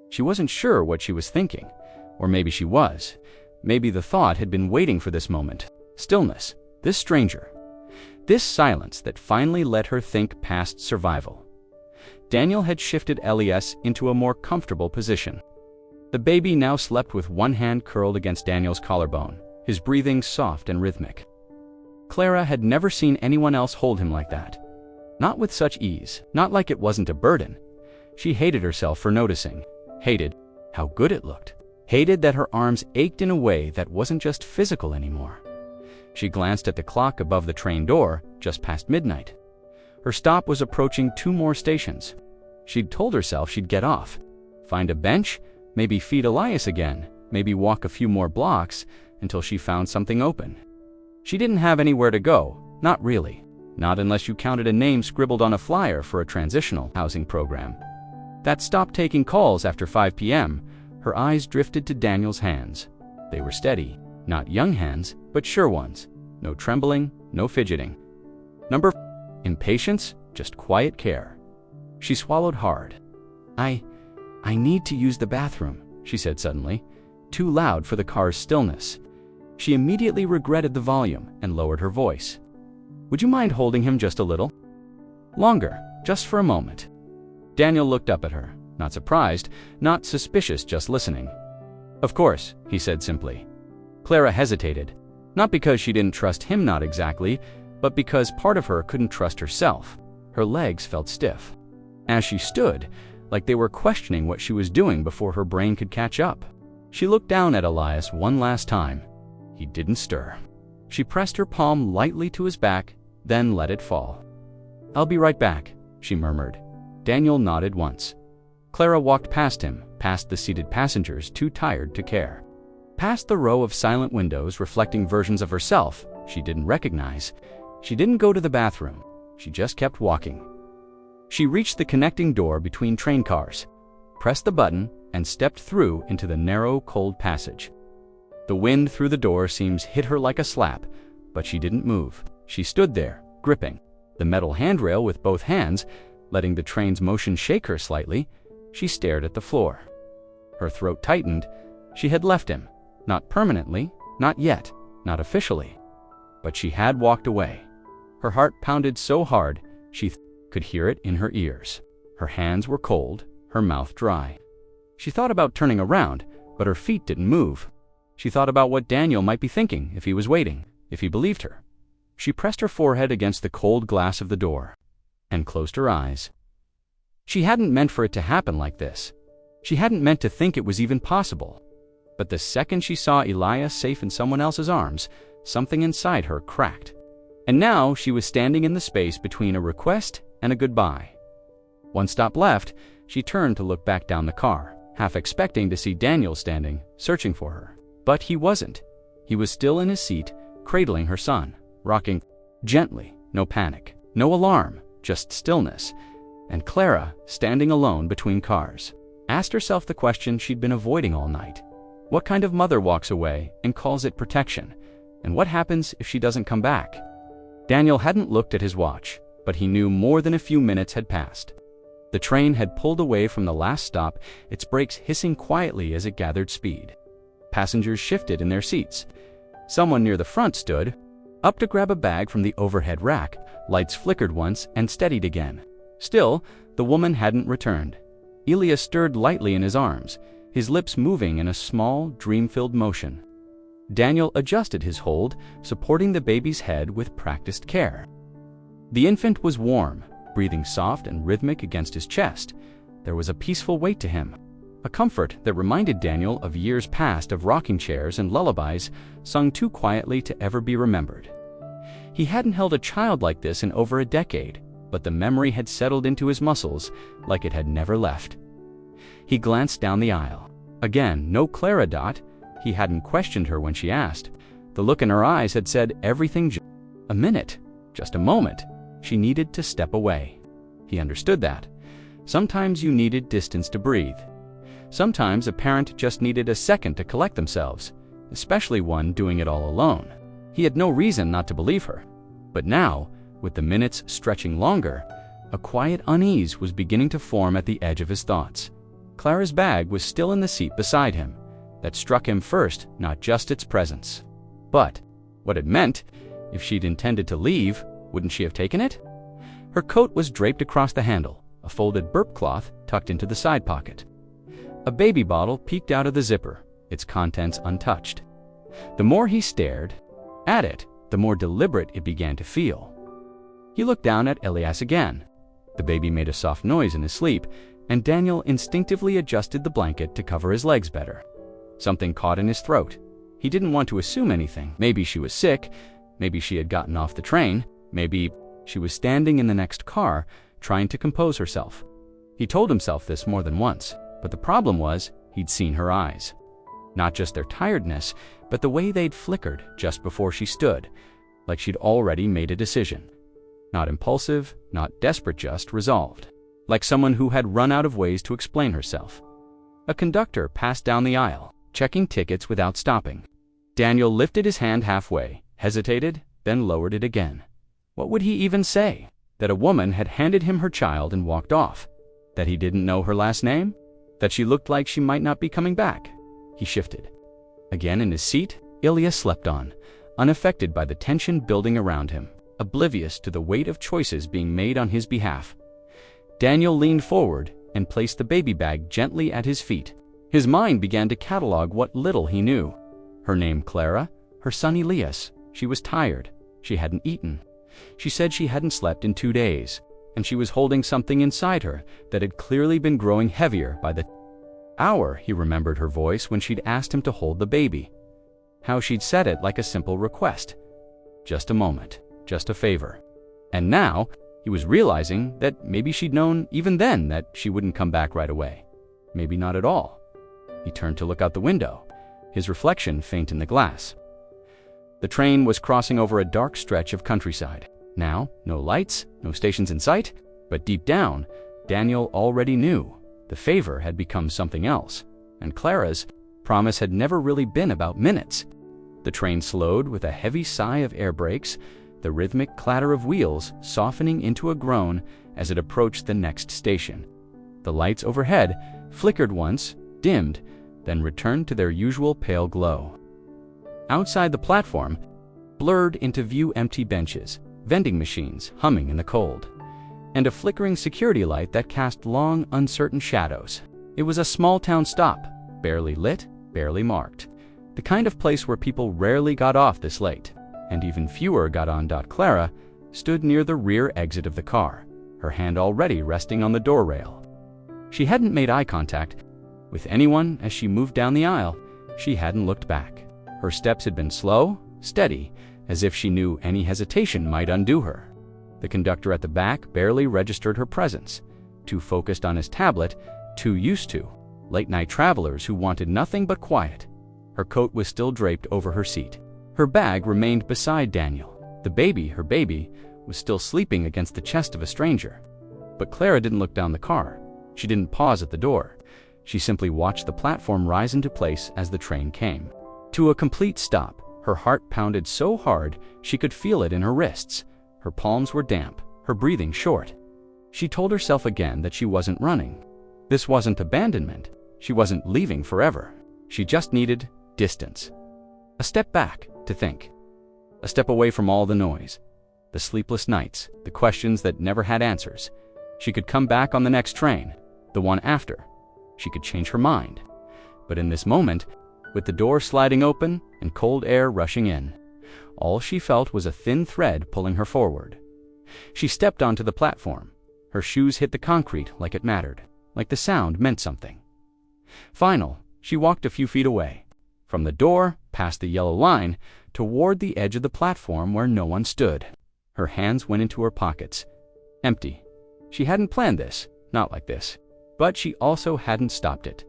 She wasn't sure what she was thinking, or maybe she was. Maybe the thought had been waiting for this moment. Stillness, this stranger. This silence that finally let her think past survival. Daniel had shifted Les into a more comfortable position. The baby now slept with one hand curled against Daniel's collarbone, his breathing soft and rhythmic. Clara had never seen anyone else hold him like that. Not with such ease, not like it wasn't a burden. She hated herself for noticing, hated how good it looked, hated that her arms ached in a way that wasn't just physical anymore. She glanced at the clock above the train door, just past midnight. Her stop was approaching 2 more stations. She'd told herself she'd get off, find a bench, maybe feed Elias again, maybe walk a few more blocks until she found something open. She didn't have anywhere to go, not really, not unless you counted a name scribbled on a flyer for a transitional housing program. That stopped taking calls after 5 p.m. Her eyes drifted to Daniel's hands. They were steady, not young hands, but sure ones. No trembling, no fidgeting. Impatience, just quiet care. She swallowed hard. I need to use the bathroom," she said suddenly, too loud for the car's stillness. She immediately regretted the volume and lowered her voice. "Would you mind holding him just a little longer, just for a moment?" Daniel looked up at her, not surprised, not suspicious, just listening. "Of course," he said simply. Clara hesitated, not because she didn't trust him, not exactly, but because part of her couldn't trust herself. Her legs felt stiff. As she stood, like they were questioning what she was doing before her brain could catch up. She looked down at Elias one last time. He didn't stir. She pressed her palm lightly to his back, then let it fall. "I'll be right back," she murmured. Daniel nodded once. Clara walked past him, past the seated passengers too tired to care. Past the row of silent windows reflecting versions of herself she didn't recognize. She didn't go to the bathroom. She just kept walking. She reached the connecting door between train cars, pressed the button, and stepped through into the narrow, cold passage. The wind through the door seams hit her like a slap, but she didn't move. She stood there, gripping the metal handrail with both hands, letting the train's motion shake her slightly. She stared at the floor. Her throat tightened. She had left him. Not permanently, not yet, not officially. But she had walked away. Her heart pounded so hard, she could hear it in her ears. Her hands were cold, her mouth dry. She thought about turning around, but her feet didn't move. She thought about what Daniel might be thinking if he was waiting, if he believed her. She pressed her forehead against the cold glass of the door and closed her eyes. She hadn't meant for it to happen like this. She hadn't meant to think it was even possible. But the second she saw Elias safe in someone else's arms, something inside her cracked. And now she was standing in the space between a request and a goodbye. One stop left, she turned to look back down the car, half expecting to see Daniel standing, searching for her. But he wasn't. He was still in his seat, cradling her son, rocking gently, no panic, no alarm, just stillness. And Clara, standing alone between cars, asked herself the question she'd been avoiding all night. What kind of mother walks away and calls it protection? And what happens if she doesn't come back? Daniel hadn't looked at his watch, but he knew more than a few minutes had passed. The train had pulled away from the last stop, its brakes hissing quietly as it gathered speed. Passengers shifted in their seats. Someone near the front stood up to grab a bag from the overhead rack. Lights flickered once and steadied again. Still, the woman hadn't returned. Elias stirred lightly in his arms. his lips moving in a small, dream-filled motion. Daniel adjusted his hold, supporting the baby's head with practiced care. The infant was warm, breathing soft and rhythmic against his chest. There was a peaceful weight to him, a comfort that reminded Daniel of years past of rocking chairs and lullabies sung too quietly to ever be remembered. He hadn't held a child like this in over a decade, but the memory had settled into his muscles like it had never left. He glanced down the aisle. Again, no Clara Dot. He hadn't questioned her when she asked. The look in her eyes had said everything. A minute, just a moment. She needed to step away. He understood that. Sometimes you needed distance to breathe. Sometimes a parent just needed a second to collect themselves, especially one doing it all alone. He had no reason not to believe her. But now, with the minutes stretching longer, a quiet unease was beginning to form at the edge of his thoughts. Clara's bag was still in the seat beside him. That struck him first, not just its presence, but what it meant. If she'd intended to leave, wouldn't she have taken it? Her coat was draped across the handle, a folded burp cloth tucked into the side pocket. A baby bottle peeked out of the zipper, its contents untouched. The more he stared at it, the more deliberate it began to feel. He looked down at Elias again. The baby made a soft noise in his sleep, and Daniel instinctively adjusted the blanket to cover his legs better. Something caught in his throat. He didn't want to assume anything. Maybe she was sick. Maybe she had gotten off the train. Maybe she was standing in the next car, trying to compose herself. He told himself this more than once, but the problem was he'd seen her eyes. Not just their tiredness, but the way they'd flickered just before she stood, like she'd already made a decision. Not impulsive, not desperate, just resolved. Like someone who had run out of ways to explain herself. A conductor passed down the aisle, checking tickets without stopping. Daniel lifted his hand halfway, hesitated, then lowered it again. What would he even say? That a woman had handed him her child and walked off? That he didn't know her last name? That she looked like she might not be coming back? He shifted. Again in his seat, Ilya slept on, unaffected by the tension building around him, oblivious to the weight of choices being made on his behalf. Daniel leaned forward and placed the baby bag gently at his feet. His mind began to catalog what little he knew. Her name Clara, her son Elias. She was tired. She hadn't eaten. She said she hadn't slept in 2 days, and she was holding something inside her that had clearly been growing heavier by the hour. He remembered her voice when she'd asked him to hold the baby. How she'd said it like a simple request. Just a moment, just a favor. And now, he was realizing that maybe she'd known even then that she wouldn't come back right away. Maybe not at all. He turned to look out the window, his reflection faint in the glass. The train was crossing over a dark stretch of countryside. Now, no lights, no stations in sight, but deep down, Daniel already knew the favor had become something else, and Clara's promise had never really been about minutes. The train slowed with a heavy sigh of air brakes, the rhythmic clatter of wheels softening into a groan as it approached the next station. The lights overhead flickered once, dimmed, then returned to their usual pale glow. Outside the platform, blurred into view empty benches, vending machines humming in the cold, and a flickering security light that cast long, uncertain shadows. It was a small-town stop, barely lit, barely marked. The kind of place where people rarely got off this late, and even fewer got on. Clara stood near the rear exit of the car, her hand already resting on the door rail. She hadn't made eye contact with anyone as she moved down the aisle. She hadn't looked back. Her steps had been slow, steady, as if she knew any hesitation might undo her. The conductor at the back barely registered her presence, too focused on his tablet, too used to late-night travelers who wanted nothing but quiet. Her coat was still draped over her seat. Her bag remained beside Daniel. The baby, her baby, was still sleeping against the chest of a stranger. But Clara didn't look down the car. She didn't pause at the door. She simply watched the platform rise into place as the train came to a complete stop. Her heart pounded so hard she could feel it in her wrists. Her palms were damp, her breathing short. She told herself again that she wasn't running. This wasn't abandonment. She wasn't leaving forever. She just needed distance. A step back to think. A step away from all the noise, the sleepless nights, the questions that never had answers. She could come back on the next train, the one after. She could change her mind. But in this moment, with the door sliding open and cold air rushing in, all she felt was a thin thread pulling her forward. She stepped onto the platform. Her shoes hit the concrete like it mattered, like the sound meant something. Final, she walked a few feet away, from the door, past the yellow line, toward the edge of the platform where no one stood. Her hands went into her pockets. Empty. She hadn't planned this, not like this. But she also hadn't stopped it.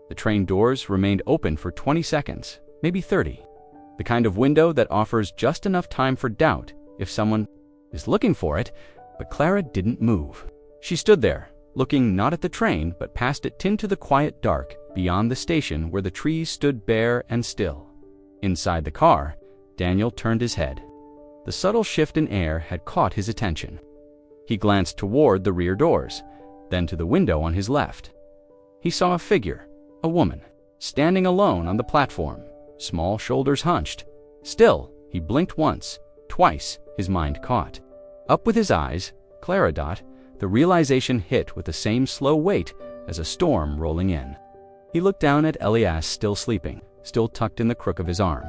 The train doors remained open for 20 seconds, maybe 30. The kind of window that offers just enough time for doubt if someone is looking for it, but Clara didn't move. She stood there, looking not at the train, but past it into the quiet dark beyond the station where the trees stood bare and still. Inside the car, Daniel turned his head. The subtle shift in air had caught his attention. He glanced toward the rear doors, then to the window on his left. He saw a figure, a woman, standing alone on the platform, small shoulders hunched. Still, he blinked once, twice, his mind caught. Up with his eyes, Clara dot, the realization hit with the same slow weight as a storm rolling in. He looked down at Elias still sleeping, still tucked in the crook of his arm.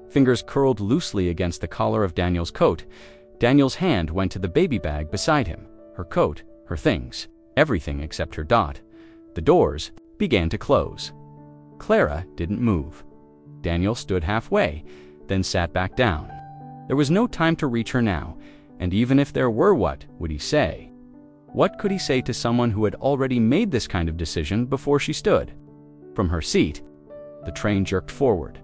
Fingers curled loosely against the collar of Daniel's coat. Daniel's hand went to the baby bag beside him, her coat, her things, everything except her dot. The doors began to close. Clara didn't move. Daniel stood halfway, then sat back down. There was no time to reach her now, and even if there were, what would he say? What could he say to someone who had already made this kind of decision before she stood? From her seat, the train jerked forward.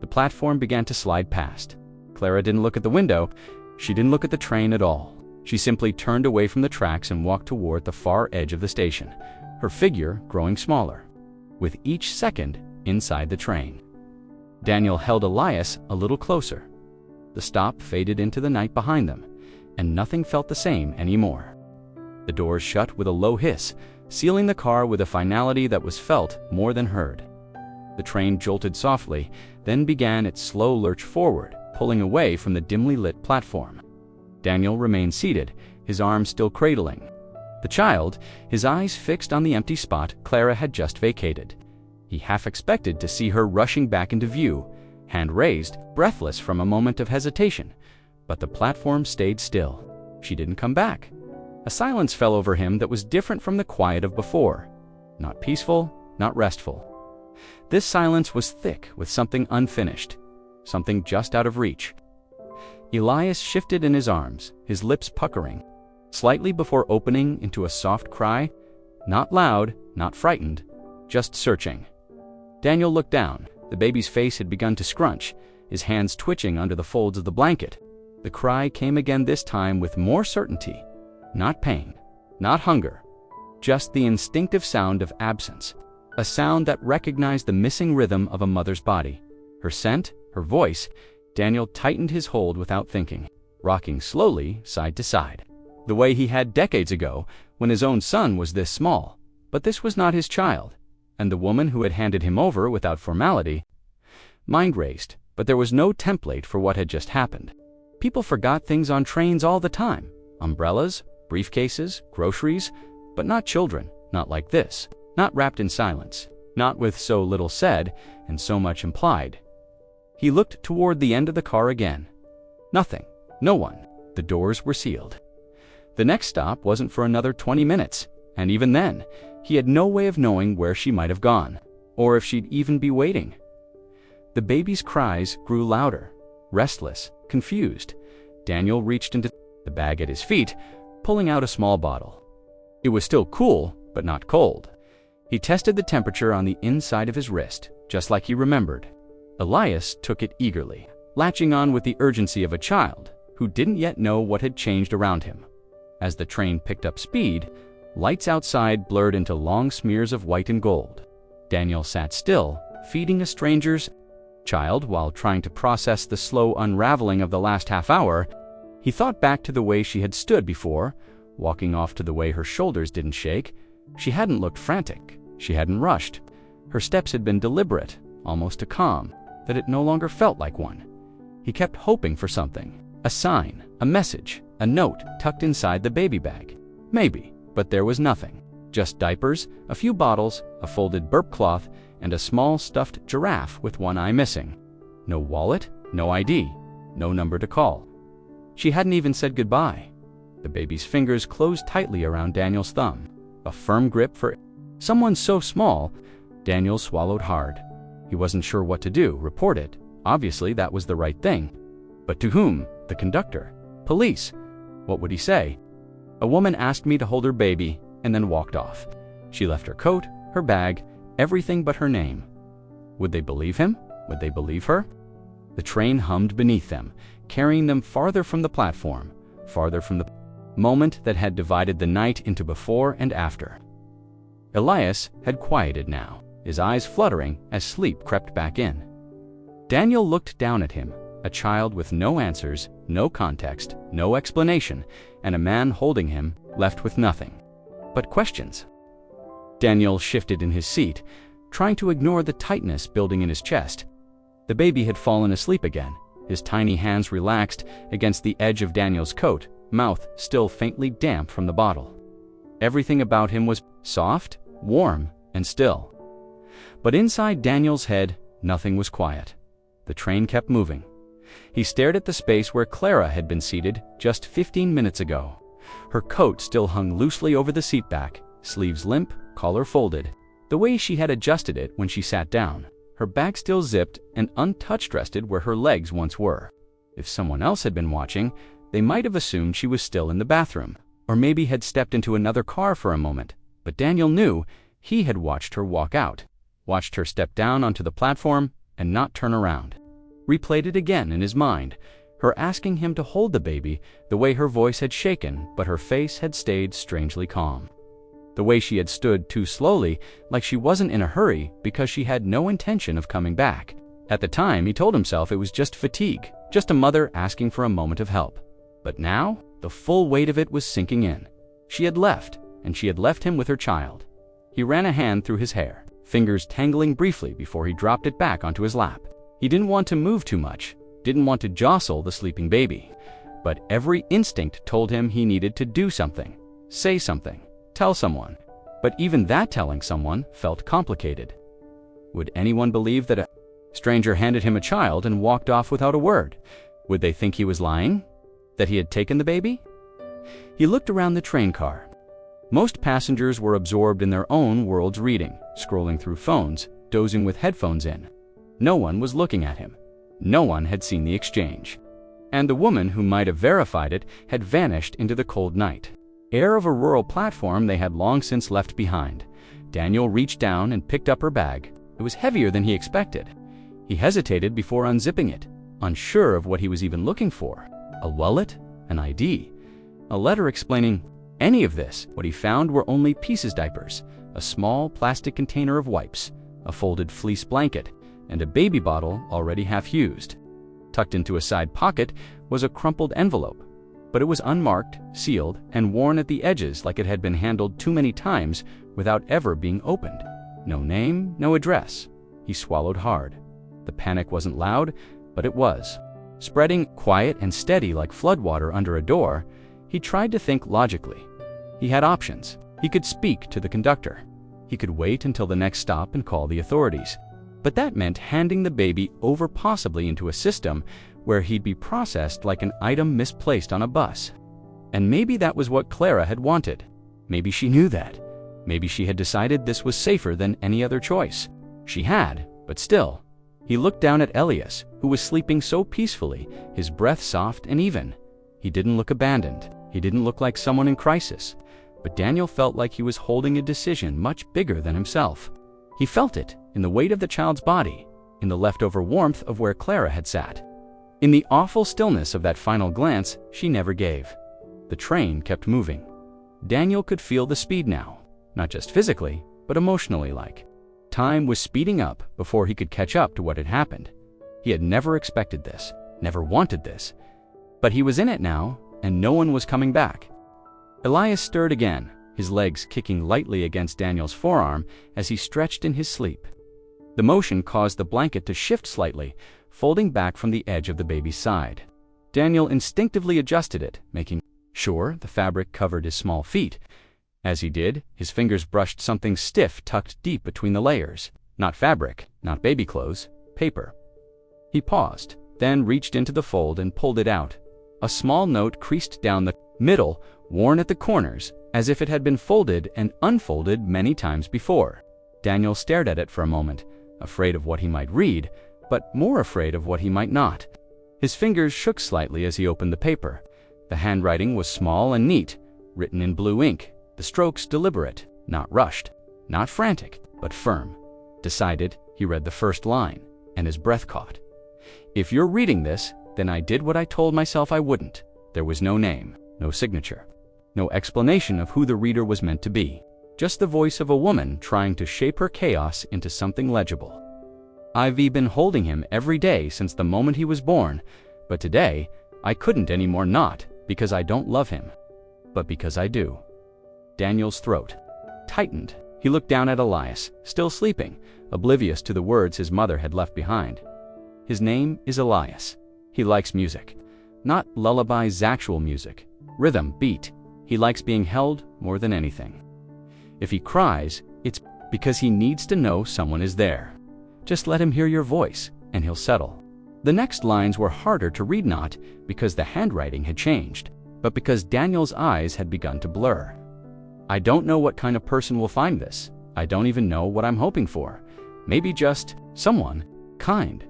The platform began to slide past. Clara didn't look at the window. She didn't look at the train at all. She simply turned away from the tracks and walked toward the far edge of the station, her figure growing smaller, with each second inside the train. Daniel held Elias a little closer. The stop faded into the night behind them, and nothing felt the same anymore. The doors shut with a low hiss, sealing the car with a finality that was felt more than heard. The train jolted softly, then began its slow lurch forward, pulling away from the dimly lit platform. Daniel remained seated, his arms still cradling the child, his eyes fixed on the empty spot Clara had just vacated. He half expected to see her rushing back into view, hand raised, breathless from a moment of hesitation. But the platform stayed still. She didn't come back. A silence fell over him that was different from the quiet of before. Not peaceful, not restful. This silence was thick with something unfinished, something just out of reach. Elias shifted in his arms, his lips puckering, slightly before opening into a soft cry, not loud, not frightened, just searching. Daniel looked down. The baby's face had begun to scrunch, his hands twitching under the folds of the blanket. The cry came again, this time with more certainty. Not pain, not hunger, just the instinctive sound of absence, a sound that recognized the missing rhythm of a mother's body. Her scent, her voice. Daniel tightened his hold without thinking, rocking slowly side to side, the way he had decades ago when his own son was this small. But this was not his child, and the woman who had handed him over without formality. Mind raced, but there was no template for what had just happened. People forgot things on trains all the time. Umbrellas, briefcases, groceries, but not children, not like this, not wrapped in silence, not with so little said and so much implied. He looked toward the end of the car again. Nothing, no one. The doors were sealed. The next stop wasn't for another 20 minutes, and even then, he had no way of knowing where she might have gone, or if she'd even be waiting. The baby's cries grew louder, restless, confused. Daniel reached into the bag at his feet, pulling out a small bottle. It was still cool, but not cold. He tested the temperature on the inside of his wrist, just like he remembered. Elias took it eagerly, latching on with the urgency of a child who didn't yet know what had changed around him. As the train picked up speed, lights outside blurred into long smears of white and gold. Daniel sat still, feeding a stranger's child while trying to process the slow unraveling of the last half hour. He thought back to the way she had stood before, walking off, to the way her shoulders didn't shake. She hadn't looked frantic. She hadn't rushed. Her steps had been deliberate, almost a calm, that it no longer felt like one. He kept hoping for something, a sign, a message, a note tucked inside the baby bag. Maybe, but there was nothing. Just diapers, a few bottles, a folded burp cloth, and a small stuffed giraffe with one eye missing. No wallet, no ID, no number to call. She hadn't even said goodbye. The baby's fingers closed tightly around Daniel's thumb, a firm grip for someone so small. Daniel swallowed hard. He wasn't sure what to do. Report it. Obviously, that was the right thing. But to whom? The conductor? Police? What would he say? A woman asked me to hold her baby and then walked off. She left her coat, her bag, everything but her name. Would they believe him? Would they believe her? The train hummed beneath them, carrying them farther from the platform, farther from the moment that had divided the night into before and after. Elias had quieted now, his eyes fluttering as sleep crept back in. Daniel looked down at him, a child with no answers, no context, no explanation, and a man holding him, left with nothing but questions. Daniel shifted in his seat, trying to ignore the tightness building in his chest. The baby had fallen asleep again, his tiny hands relaxed against the edge of Daniel's coat, mouth still faintly damp from the bottle. Everything about him was soft, warm, and still. But inside Daniel's head, nothing was quiet. The train kept moving. He stared at the space where Clara had been seated just 15 minutes ago. Her coat still hung loosely over the seat back, sleeves limp, collar folded, the way she had adjusted it when she sat down. Her bag still zipped and untouched rested where her legs once were. If someone else had been watching, they might have assumed she was still in the bathroom, or maybe had stepped into another car for a moment. But Daniel knew he had watched her walk out, watched her step down onto the platform and not turn around. Replayed it again in his mind, her asking him to hold the baby, the way her voice had shaken but her face had stayed strangely calm. The way she had stood too slowly, like she wasn't in a hurry because she had no intention of coming back. At the time, he told himself it was just fatigue, just a mother asking for a moment of help. But now, the full weight of it was sinking in. She had left, and she had left him with her child. He ran a hand through his hair, fingers tangling briefly before he dropped it back onto his lap. He didn't want to move too much, didn't want to jostle the sleeping baby. But every instinct told him he needed to do something, say something, tell someone. But even that telling someone felt complicated. Would anyone believe that a stranger handed him a child and walked off without a word? Would they think he was lying? That he had taken the baby? He looked around the train car. Most passengers were absorbed in their own worlds, reading, scrolling through phones, dozing with headphones in. No one was looking at him. No one had seen the exchange. And the woman who might have verified it had vanished into the cold night. Air of a rural platform they had long since left behind. Daniel reached down and picked up her bag. It was heavier than he expected. He hesitated before unzipping it, unsure of what he was even looking for. A wallet? An ID? A letter explaining any of this. What he found were only pieces diapers, a small plastic container of wipes, a folded fleece blanket, and a baby bottle already half used. Tucked into a side pocket was a crumpled envelope, but it was unmarked, sealed, and worn at the edges like it had been handled too many times without ever being opened. No name, no address. He swallowed hard. The panic wasn't loud, but it was. Spreading quiet and steady like floodwater under a door, he tried to think logically. He had options. He could speak to the conductor. He could wait until the next stop and call the authorities. But that meant handing the baby over possibly into a system where he'd be processed like an item misplaced on a bus. And maybe that was what Clara had wanted. Maybe she knew that. Maybe she had decided this was safer than any other choice. She had, but still. He looked down at Elias, who was sleeping so peacefully, his breath soft and even. He didn't look abandoned. He didn't look like someone in crisis. But Daniel felt like he was holding a decision much bigger than himself. He felt it in the weight of the child's body, in the leftover warmth of where Clara had sat. In the awful stillness of that final glance she never gave. The train kept moving. Daniel could feel the speed now, not just physically, but emotionally like. Time was speeding up before he could catch up to what had happened. He had never expected this, never wanted this. But he was in it now, and no one was coming back. Elias stirred again, his legs kicking lightly against Daniel's forearm as he stretched in his sleep. The motion caused the blanket to shift slightly, folding back from the edge of the baby's side. Daniel instinctively adjusted it, making sure the fabric covered his small feet. As he did, his fingers brushed something stiff tucked deep between the layers. Not fabric, not baby clothes, paper. He paused, then reached into the fold and pulled it out. A small note creased down the middle, worn at the corners, as if it had been folded and unfolded many times before. Daniel stared at it for a moment, afraid of what he might read, but more afraid of what he might not. His fingers shook slightly as he opened the paper. The handwriting was small and neat, written in blue ink, the strokes deliberate, not rushed, not frantic, but firm. Decided, he read the first line, and his breath caught. If you're reading this, then I did what I told myself I wouldn't. There was no name, no signature, no explanation of who the reader was meant to be. Just the voice of a woman trying to shape her chaos into something legible. I've been holding him every day since the moment he was born, but today I couldn't anymore, not because I don't love him, but because I do. Daniel's throat tightened. He looked down at Elias, still sleeping, oblivious to the words his mother had left behind. His name is Elias. He likes music. Not lullabies, actual music. Rhythm, beat. He likes being held more than anything. If he cries, it's because he needs to know someone is there. Just let him hear your voice, and he'll settle. The next lines were harder to read, not because the handwriting had changed, but because Daniel's eyes had begun to blur. I don't know what kind of person will find this. I don't even know what I'm hoping for. Maybe just someone kind.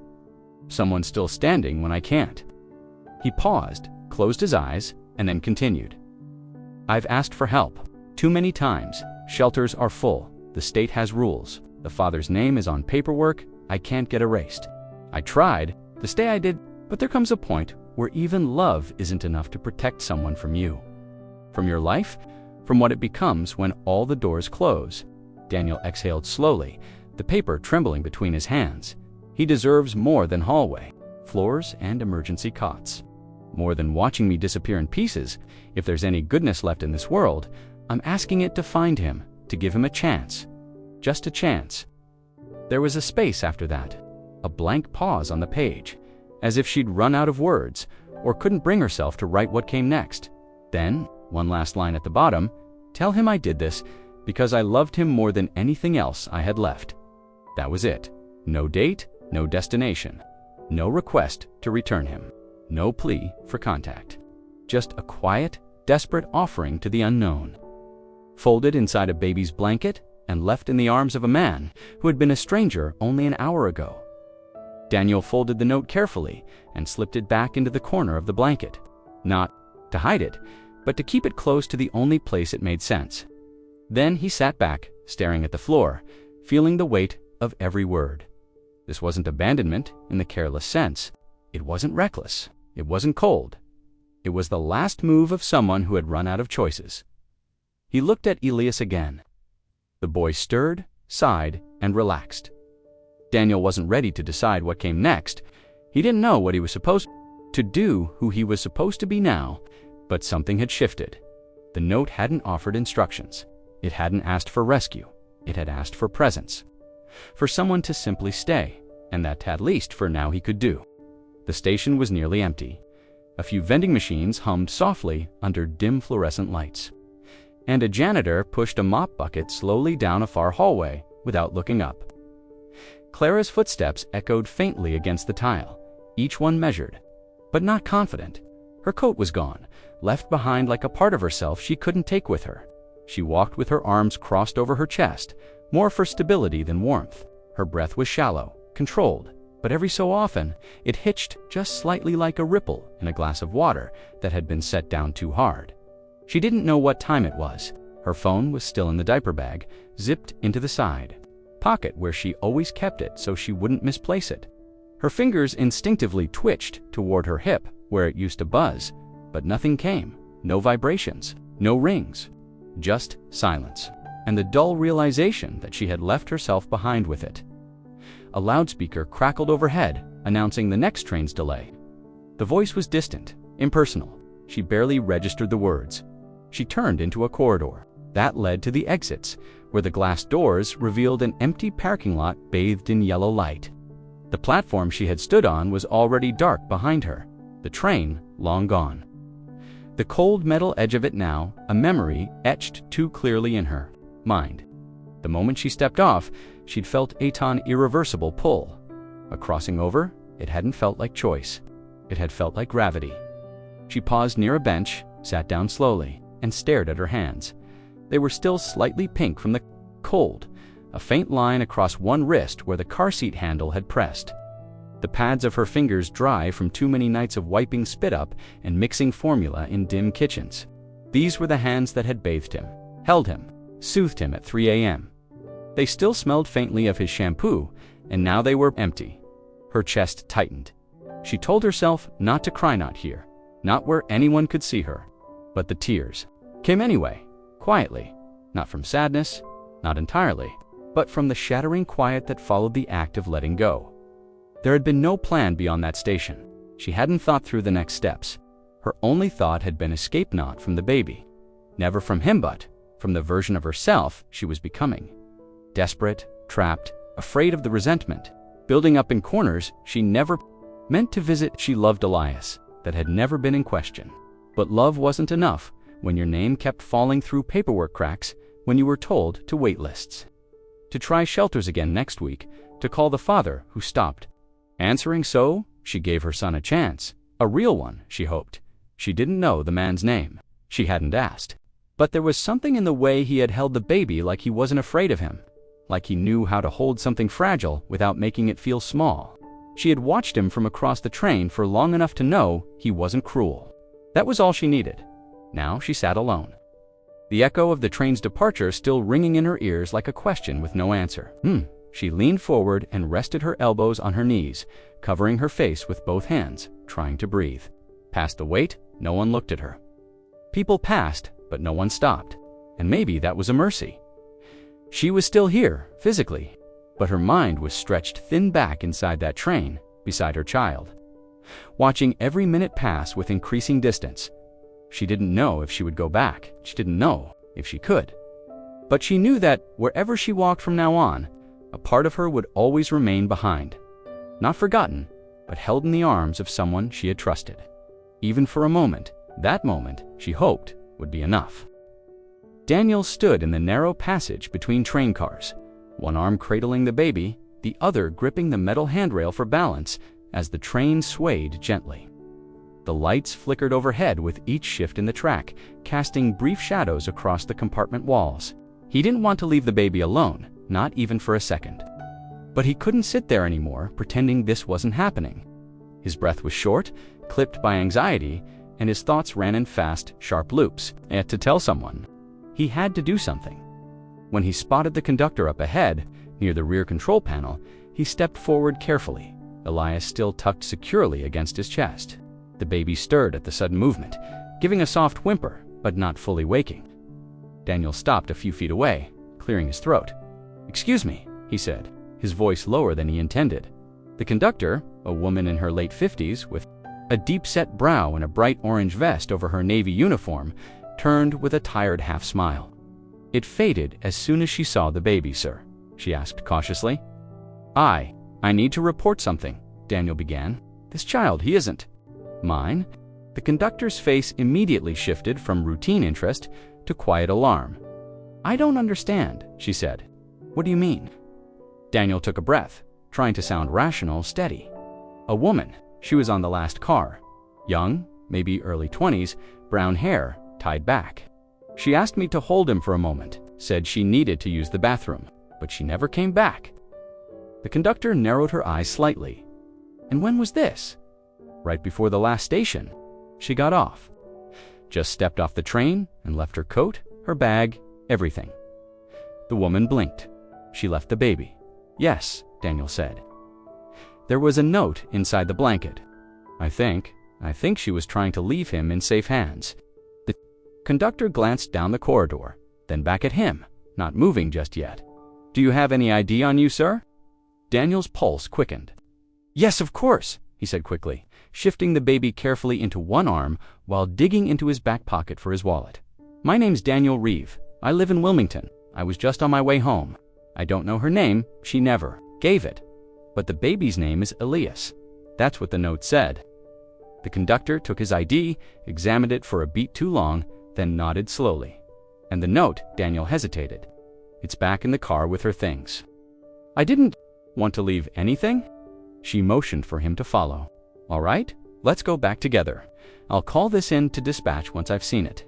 Someone still standing when I can't. He paused, closed his eyes, and then continued. I've asked for help. Too many times. Shelters are full. The state has rules. The father's name is on paperwork I can't get erased. I tried, the stay I did, but there comes a point where even love isn't enough to protect someone from you. From your life, from what it becomes when all the doors close. Daniel exhaled slowly, the paper trembling between his hands. He deserves more than hallway, floors, and emergency cots. More than watching me disappear in pieces. If there's any goodness left in this world, I'm asking it to find him, to give him a chance. Just a chance. There was a space after that, a blank pause on the page, as if she'd run out of words or couldn't bring herself to write what came next. Then, one last line at the bottom, tell him I did this because I loved him more than anything else I had left. That was it. No date, no destination, no request to return him, no plea for contact. Just a quiet, desperate offering to the unknown. Folded inside a baby's blanket and left in the arms of a man who had been a stranger only an hour ago. Daniel folded the note carefully and slipped it back into the corner of the blanket. Not to hide it, but to keep it close to the only place it made sense. Then he sat back, staring at the floor, feeling the weight of every word. This wasn't abandonment in the careless sense. It wasn't reckless. It wasn't cold. It was the last move of someone who had run out of choices. He looked at Elias again. The boy stirred, sighed, and relaxed. Daniel wasn't ready to decide what came next. He didn't know what he was supposed to do, who he was supposed to be now, but something had shifted. The note hadn't offered instructions. It hadn't asked for rescue. It had asked for presence. For someone to simply stay, and that at least for now he could do. The station was nearly empty. A few vending machines hummed softly under dim fluorescent lights. And a janitor pushed a mop bucket slowly down a far hallway without looking up. Clara's footsteps echoed faintly against the tile, each one measured, but not confident. Her coat was gone, left behind like a part of herself she couldn't take with her. She walked with her arms crossed over her chest, more for stability than warmth. Her breath was shallow, controlled, but every so often it hitched just slightly like a ripple in a glass of water that had been set down too hard. She didn't know what time it was. Her phone was still in the diaper bag, zipped into the side pocket where she always kept it so she wouldn't misplace it. Her fingers instinctively twitched toward her hip where it used to buzz, but nothing came. No vibrations, no rings, just silence, and the dull realization that she had left herself behind with it. A loudspeaker crackled overhead, announcing the next train's delay. The voice was distant, impersonal. She barely registered the words. She turned into a corridor that led to the exits, where the glass doors revealed an empty parking lot bathed in yellow light. The platform she had stood on was already dark behind her, the train long gone. The cold metal edge of it now, a memory etched too clearly in her mind. The moment she stepped off, she'd felt Aton's irreversible pull. A crossing over, it hadn't felt like choice. It had felt like gravity. She paused near a bench, sat down slowly, and stared at her hands. They were still slightly pink from the cold, a faint line across one wrist where the car seat handle had pressed. The pads of her fingers dry from too many nights of wiping spit up and mixing formula in dim kitchens. These were the hands that had bathed him, held him, soothed him at 3 a.m. They still smelled faintly of his shampoo, and now they were empty. Her chest tightened. She told herself not to cry, not here, not where anyone could see her. But the tears came anyway, quietly, not from sadness, not entirely, but from the shattering quiet that followed the act of letting go. There had been no plan beyond that station. She hadn't thought through the next steps. Her only thought had been escape, not from the baby. Never from him, but from the version of herself she was becoming. Desperate, trapped, afraid of the resentment, building up in corners she never meant to visit. She loved Elias, that had never been in question. But love wasn't enough when your name kept falling through paperwork cracks, when you were told to wait lists. To try shelters again next week, to call the father who stopped answering. So she gave her son a chance, a real one, she hoped. She didn't know the man's name. She hadn't asked. But there was something in the way he had held the baby, like he wasn't afraid of him, like he knew how to hold something fragile without making it feel small. She had watched him from across the train for long enough to know he wasn't cruel. That was all she needed. Now she sat alone, the echo of the train's departure still ringing in her ears like a question with no answer. She leaned forward and rested her elbows on her knees, covering her face with both hands, trying to breathe. Past the wait, no one looked at her. People passed, but no one stopped. And maybe that was a mercy. She was still here, physically, but her mind was stretched thin back inside that train, beside her child, watching every minute pass with increasing distance. She didn't know if she would go back. She didn't know if she could. But she knew that wherever she walked from now on, a part of her would always remain behind. Not forgotten, but held in the arms of someone she had trusted. Even for a moment, that moment, she hoped, would be enough. Daniel stood in the narrow passage between train cars, one arm cradling the baby, the other gripping the metal handrail for balance as the train swayed gently. The lights flickered overhead with each shift in the track, casting brief shadows across the compartment walls. He didn't want to leave the baby alone, not even for a second. But he couldn't sit there anymore, pretending this wasn't happening. His breath was short, clipped by anxiety, and his thoughts ran in fast, sharp loops. He had to tell someone. He had to do something. When he spotted the conductor up ahead, near the rear control panel, he stepped forward carefully, Elias still tucked securely against his chest. The baby stirred at the sudden movement, giving a soft whimper, but not fully waking. Daniel stopped a few feet away, clearing his throat. "Excuse me," he said, his voice lower than he intended. The conductor, a woman in her late 50s with a deep-set brow and a bright orange vest over her navy uniform, turned with a tired half-smile. It faded as soon as she saw the baby. "Sir," she asked cautiously. I need to report something," Daniel began. "This child, he isn't mine." The conductor's face immediately shifted from routine interest to quiet alarm. "I don't understand," she said. "What do you mean?" Daniel took a breath, trying to sound rational, steady. "A woman. She was on the last car. Young, maybe early 20s, brown hair, tied back. She asked me to hold him for a moment, said she needed to use the bathroom, but she never came back." The conductor narrowed her eyes slightly. "And when was this?" "Right before the last station." She got off. Just stepped off the train and left her coat, her bag, everything. The woman blinked. "She left the baby." "Yes," Daniel said. There was a note inside the blanket. I think she was trying to leave him in safe hands." The conductor glanced down the corridor, then back at him, not moving just yet. "Do you have any ID on you, sir?" Daniel's pulse quickened. "Yes, of course," he said quickly, shifting the baby carefully into one arm while digging into his back pocket for his wallet. "My name's Daniel Reeve. I live in Wilmington. I was just on my way home. I don't know her name. She never gave it. But the baby's name is Elias. That's what the note said." The conductor took his ID, examined it for a beat too long, then nodded slowly. "And the note," Daniel hesitated. It's back in the car with her things. I didn't want to leave anything. She motioned for him to follow. All right, let's go back together. I'll call this in to dispatch once I've seen it.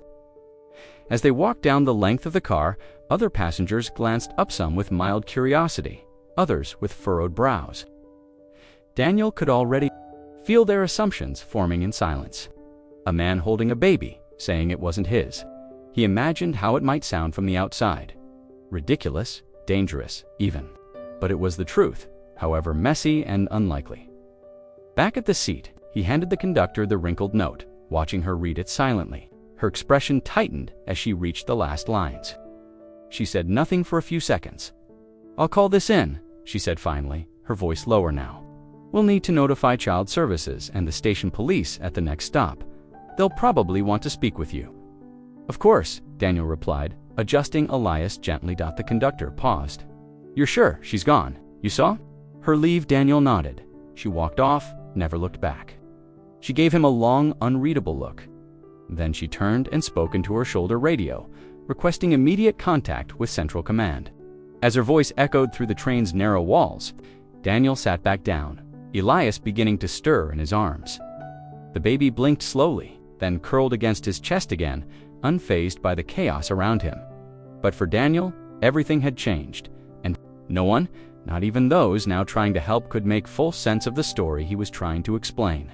As they walked down the length of the car, other passengers glanced up, some with mild curiosity, others with furrowed brows. Daniel could already feel their assumptions forming in silence. A man holding a baby, saying it wasn't his. He imagined how it might sound from the outside. Ridiculous, dangerous, even. But it was the truth, however messy and unlikely. Back at the seat, he handed the conductor the wrinkled note, watching her read it silently. Her expression tightened as she reached the last lines. She said nothing for a few seconds. I'll call this in, she said finally, her voice lower now. We'll need to notify child services and the station police at the next stop. They'll probably want to speak with you. Of course, Daniel replied, adjusting Elias gently. The conductor paused. You're sure she's gone? You saw her leave? Daniel nodded. She walked off, never looked back. She gave him a long, unreadable look. Then she turned and spoke into her shoulder radio, requesting immediate contact with Central Command. As her voice echoed through the train's narrow walls, Daniel sat back down, Elias beginning to stir in his arms. The baby blinked slowly, then curled against his chest again, unfazed by the chaos around him. But for Daniel, everything had changed, and no one, not even those now trying to help, could make full sense of the story he was trying to explain.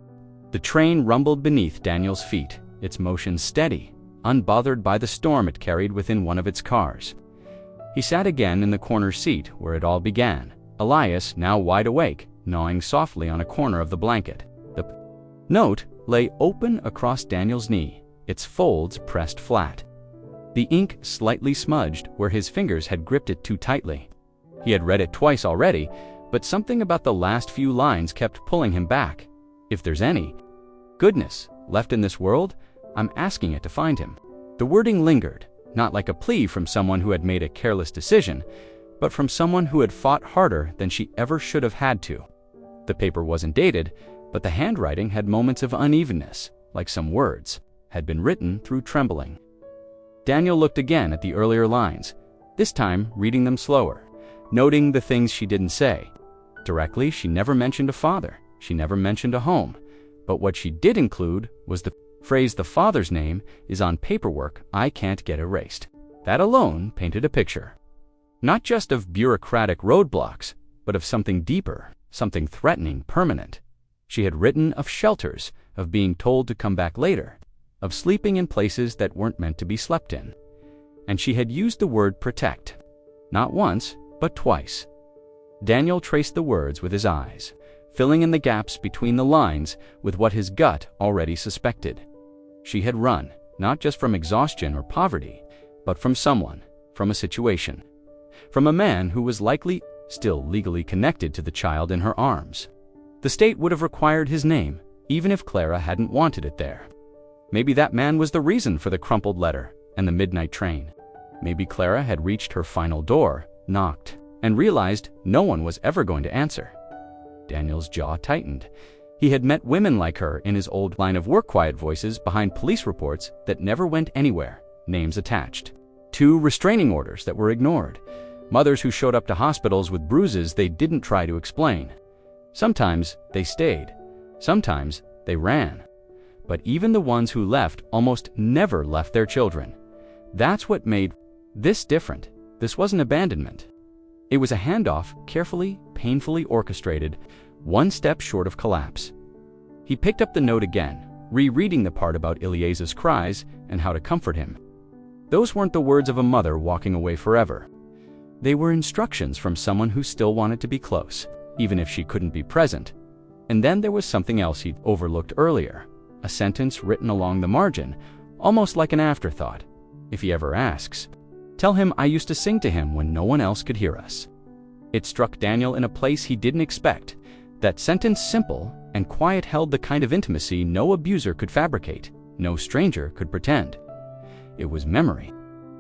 The train rumbled beneath Daniel's feet, its motion steady, unbothered by the storm it carried within one of its cars. He sat again in the corner seat where it all began, Elias now wide awake, gnawing softly on a corner of the blanket. The note lay open across Daniel's knee, its folds pressed flat. The ink slightly smudged where his fingers had gripped it too tightly. He had read it twice already, but something about the last few lines kept pulling him back. If there's any goodness left in this world, I'm asking it to find him. The wording lingered, not like a plea from someone who had made a careless decision, but from someone who had fought harder than she ever should have had to. The paper wasn't dated, but the handwriting had moments of unevenness, like some words had been written through trembling. Daniel looked again at the earlier lines, this time reading them slower, noting the things she didn't say. Directly, she never mentioned a father, she never mentioned a home, but what she did include was the phrase, the father's name is on paperwork I can't get erased. That alone painted a picture. Not just of bureaucratic roadblocks, but of something deeper, something threatening, permanent. She had written of shelters, of being told to come back later, of sleeping in places that weren't meant to be slept in. And she had used the word protect. Not once, but twice. Daniel traced the words with his eyes, filling in the gaps between the lines with what his gut already suspected. She had run, not just from exhaustion or poverty, but from someone, from a situation, from a man who was likely still legally connected to the child in her arms. The state would have required his name, even if Clara hadn't wanted it there. Maybe that man was the reason for the crumpled letter and the midnight train. Maybe Clara had reached her final door, knocked, and realized no one was ever going to answer. Daniel's jaw tightened. He had met women like her in his old line of work, quiet voices behind police reports that never went anywhere, names attached. 2 restraining orders that were ignored. Mothers who showed up to hospitals with bruises they didn't try to explain. Sometimes they stayed. Sometimes they ran. But even the ones who left almost never left their children. That's what made this different. This wasn't abandonment. It was a handoff, carefully, painfully orchestrated, one step short of collapse. He picked up the note again, rereading the part about Ilieza's cries and how to comfort him. Those weren't the words of a mother walking away forever. They were instructions from someone who still wanted to be close, even if she couldn't be present. And then there was something else he'd overlooked earlier, a sentence written along the margin, almost like an afterthought. If he ever asks, tell him I used to sing to him when no one else could hear us. It struck Daniel in a place he didn't expect. That sentence, simple and quiet, held the kind of intimacy no abuser could fabricate, no stranger could pretend. It was memory,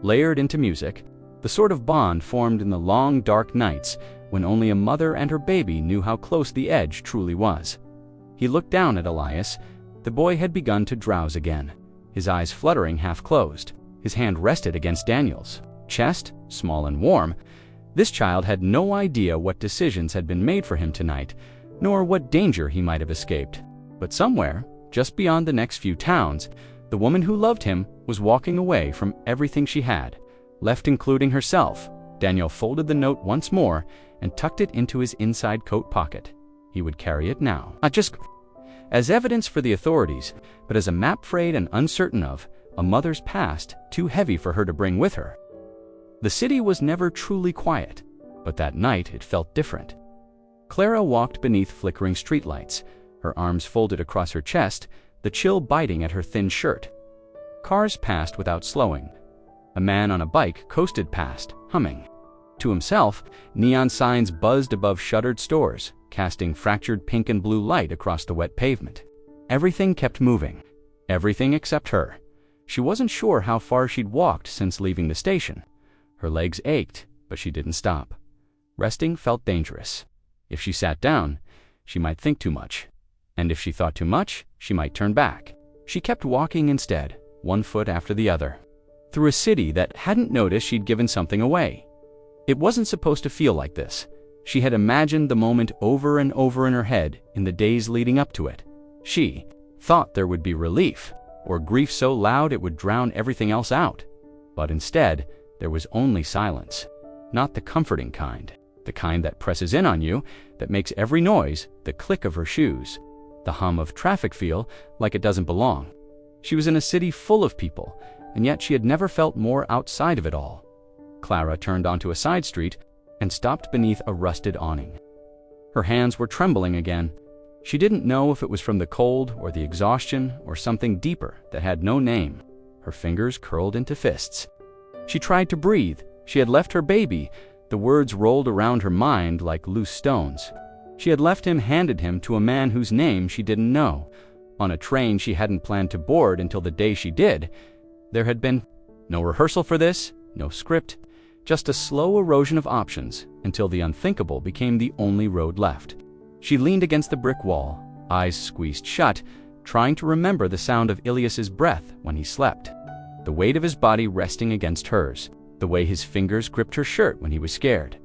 layered into music, the sort of bond formed in the long, dark nights when only a mother and her baby knew how close the edge truly was. He looked down at Elias. The boy had begun to drowse again, his eyes fluttering half closed. His hand rested against Daniel's chest, small and warm. This child had no idea what decisions had been made for him tonight, nor what danger he might have escaped. But somewhere, just beyond the next few towns, the woman who loved him was walking away from everything she had, left including herself. Daniel folded the note once more and tucked it into his inside coat pocket. He would carry it now, not just as evidence for the authorities, but as a map frayed and uncertain of a mother's past too heavy for her to bring with her. The city was never truly quiet, but that night it felt different. Clara walked beneath flickering streetlights, her arms folded across her chest, the chill biting at her thin shirt. Cars passed without slowing. A man on a bike coasted past, humming. To himself, neon signs buzzed above shuttered stores, casting fractured pink and blue light across the wet pavement. Everything kept moving. Everything except her. She wasn't sure how far she'd walked since leaving the station. Her legs ached, but she didn't stop. Resting felt dangerous. If she sat down, she might think too much. And if she thought too much, she might turn back. She kept walking instead, one foot after the other, through a city that hadn't noticed she'd given something away. It wasn't supposed to feel like this. She had imagined the moment over and over in her head in the days leading up to it. She thought there would be relief, or grief so loud it would drown everything else out. But instead, there was only silence. Not the comforting kind. The kind that presses in on you, that makes every noise, the click of her shoes, the hum of traffic feel like it doesn't belong. She was in a city full of people, and yet she had never felt more outside of it all. Clara turned onto a side street and stopped beneath a rusted awning. Her hands were trembling again. She didn't know if it was from the cold or the exhaustion or something deeper that had no name. Her fingers curled into fists. She tried to breathe. She had left her baby. The words rolled around her mind like loose stones. She had left him, handed him to a man whose name she didn't know, on a train she hadn't planned to board until the day she did. There had been no rehearsal for this, no script, just a slow erosion of options until the unthinkable became the only road left. She leaned against the brick wall, eyes squeezed shut, trying to remember the sound of Ilias's breath when he slept, the weight of his body resting against hers, the way his fingers gripped her shirt when he was scared.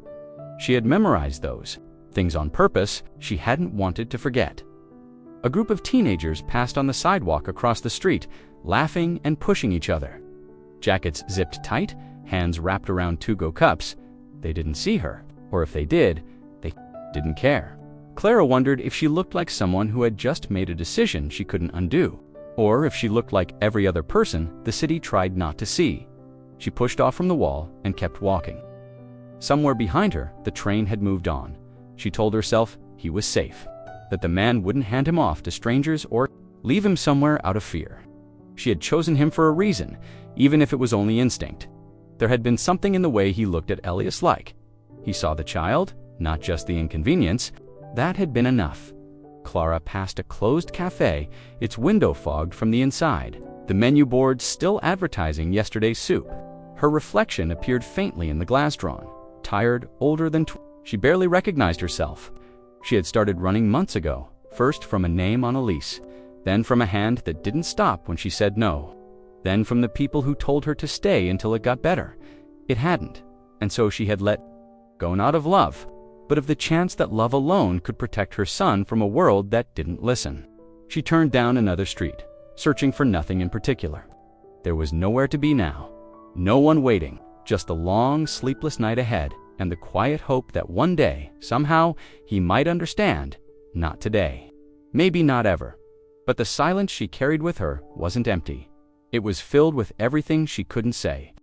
She had memorized those things on purpose she hadn't wanted to forget. A group of teenagers passed on the sidewalk across the street, laughing and pushing each other. Jackets zipped tight, hands wrapped around to-go cups. They didn't see her, or if they did, they didn't care. Clara wondered if she looked like someone who had just made a decision she couldn't undo, or if she looked like every other person the city tried not to see. She pushed off from the wall and kept walking. Somewhere behind her, the train had moved on. She told herself he was safe, that the man wouldn't hand him off to strangers or leave him somewhere out of fear. She had chosen him for a reason, even if it was only instinct. There had been something in the way he looked at Elias like. He saw the child, not just the inconvenience. That had been enough. Clara passed a closed cafe, its window fogged from the inside, the menu board still advertising yesterday's soup. Her reflection appeared faintly in the glass drawn, tired, older than she barely recognized herself. She had started running months ago, first from a name on a lease, then from a hand that didn't stop when she said no, then from the people who told her to stay until it got better. It hadn't, and so she had let go, not of love, but of the chance that love alone could protect her son from a world that didn't listen. She turned down another street, searching for nothing in particular. There was nowhere to be now, no one waiting, just the long, sleepless night ahead and the quiet hope that one day, somehow, he might understand. Not today. Maybe not ever. But the silence she carried with her wasn't empty. It was filled with everything she couldn't say.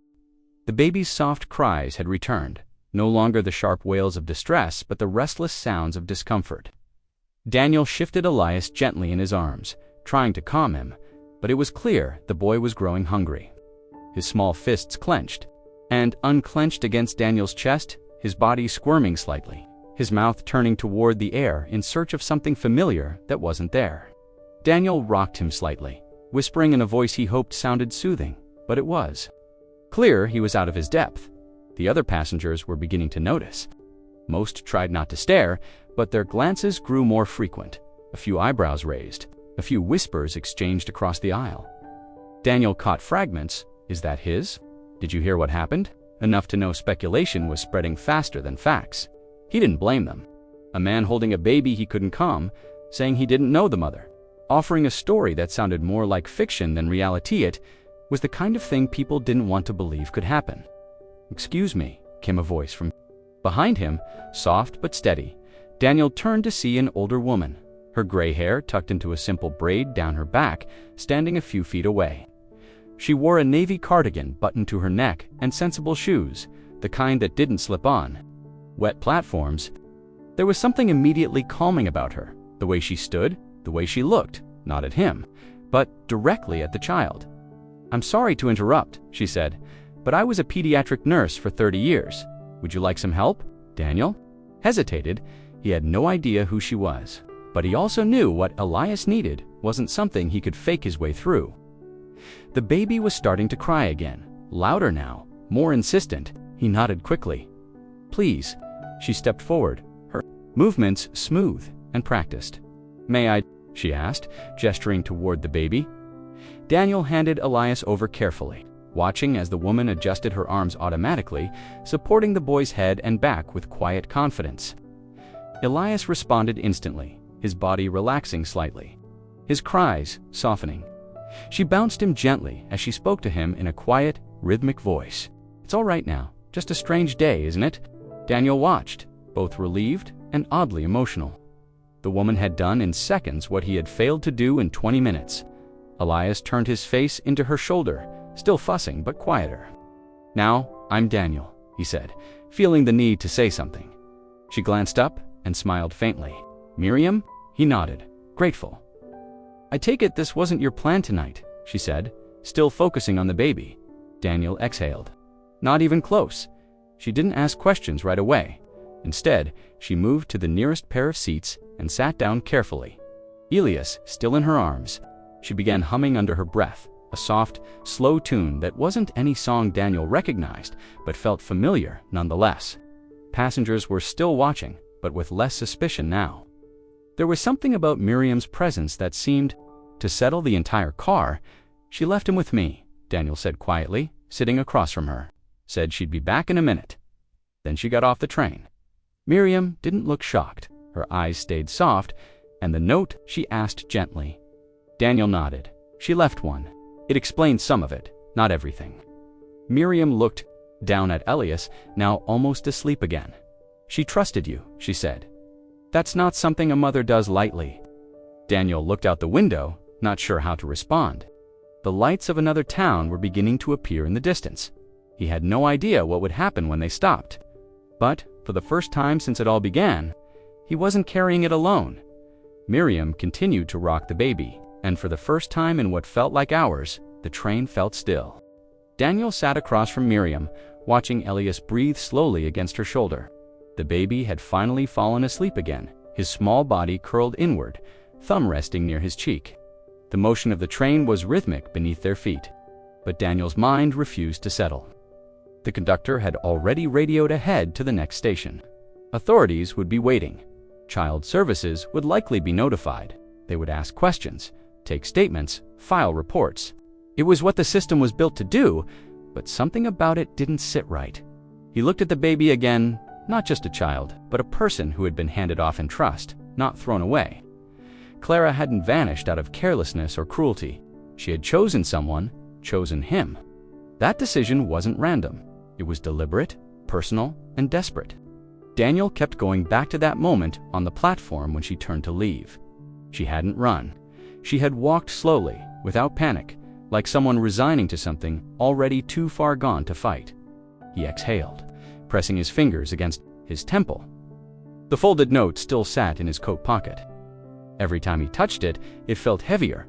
The baby's soft cries had returned, no longer the sharp wails of distress, but the restless sounds of discomfort. Daniel shifted Elias gently in his arms, trying to calm him, but it was clear the boy was growing hungry. His small fists clenched, and unclenched against Daniel's chest, his body squirming slightly, his mouth turning toward the air in search of something familiar that wasn't there. Daniel rocked him slightly, whispering in a voice he hoped sounded soothing, but it was. Clear he was out of his depth. The other passengers were beginning to notice. Most tried not to stare, but their glances grew more frequent, a few eyebrows raised, a few whispers exchanged across the aisle. Daniel caught fragments. Is that his? Did you hear what happened? enough to know speculation was spreading faster than facts. He didn't blame them. A man holding a baby he couldn't calm, saying he didn't know the mother, offering a story that sounded more like fiction than reality, it was the kind of thing people didn't want to believe could happen. "Excuse me," came a voice from behind him, soft but steady. Daniel turned to see an older woman, her gray hair tucked into a simple braid down her back, standing a few feet away. She wore a navy cardigan buttoned to her neck and sensible shoes, the kind that didn't slip on. Wet platforms. There was something immediately calming about her, the way she stood, the way she looked, not at him, but directly at the child. "I'm sorry to interrupt," she said, "but I was a pediatric nurse for 30 years. Would you like some help?" Daniel hesitated. He had no idea who she was, but he also knew what Elias needed wasn't something he could fake his way through. The baby was starting to cry again, louder now, more insistent. He nodded quickly. "Please." She stepped forward, her movements smooth and practiced. "May I?" she asked, gesturing toward the baby. Daniel handed Elias over carefully, watching as the woman adjusted her arms automatically, supporting the boy's head and back with quiet confidence. Elias responded instantly, his body relaxing slightly, his cries softening. She bounced him gently as she spoke to him in a quiet, rhythmic voice. "It's all right now. Just a strange day, isn't it?" Daniel watched, both relieved and oddly emotional. The woman had done in seconds what he had failed to do in 20 minutes. Elias turned his face into her shoulder, still fussing but quieter. "Now, I'm Daniel," he said, feeling the need to say something. She glanced up and smiled faintly. "Miriam?" He nodded, grateful. "I take it this wasn't your plan tonight," she said, still focusing on the baby. Daniel exhaled. "Not even close." She didn't ask questions right away. Instead, she moved to the nearest pair of seats and sat down carefully. Elias still in her arms. She began humming under her breath, a soft, slow tune that wasn't any song Daniel recognized, but felt familiar nonetheless. Passengers were still watching, but with less suspicion now. There was something about Miriam's presence that seemed to settle the entire car. "She left him with me," Daniel said quietly, sitting across from her. "Said she'd be back in a minute." Then she got off the train. Miriam didn't look shocked. Her eyes stayed soft, and the note she asked gently. Daniel nodded. "She left one." It explained some of it, not everything. Miriam looked down at Elias, now almost asleep again. "She trusted you," she said. "That's not something a mother does lightly." Daniel looked out the window, not sure how to respond. The lights of another town were beginning to appear in the distance. He had no idea what would happen when they stopped. But, for the first time since it all began, he wasn't carrying it alone. Miriam continued to rock the baby, and for the first time in what felt like hours, the train felt still. Daniel sat across from Miriam, watching Elias breathe slowly against her shoulder. The baby had finally fallen asleep again, his small body curled inward, thumb resting near his cheek. The motion of the train was rhythmic beneath their feet, but Daniel's mind refused to settle. The conductor had already radioed ahead to the next station. Authorities would be waiting. Child services would likely be notified. They would ask questions, take statements, file reports. It was what the system was built to do, but something about it didn't sit right. He looked at the baby again, not just a child, but a person who had been handed off in trust, not thrown away. Clara hadn't vanished out of carelessness or cruelty. She had chosen someone, chosen him. That decision wasn't random. It was deliberate, personal, and desperate. Daniel kept going back to that moment on the platform when she turned to leave. She hadn't run. She had walked slowly, without panic, like someone resigning to something already too far gone to fight. He exhaled, pressing his fingers against his temple. The folded note still sat in his coat pocket. Every time he touched it, it felt heavier.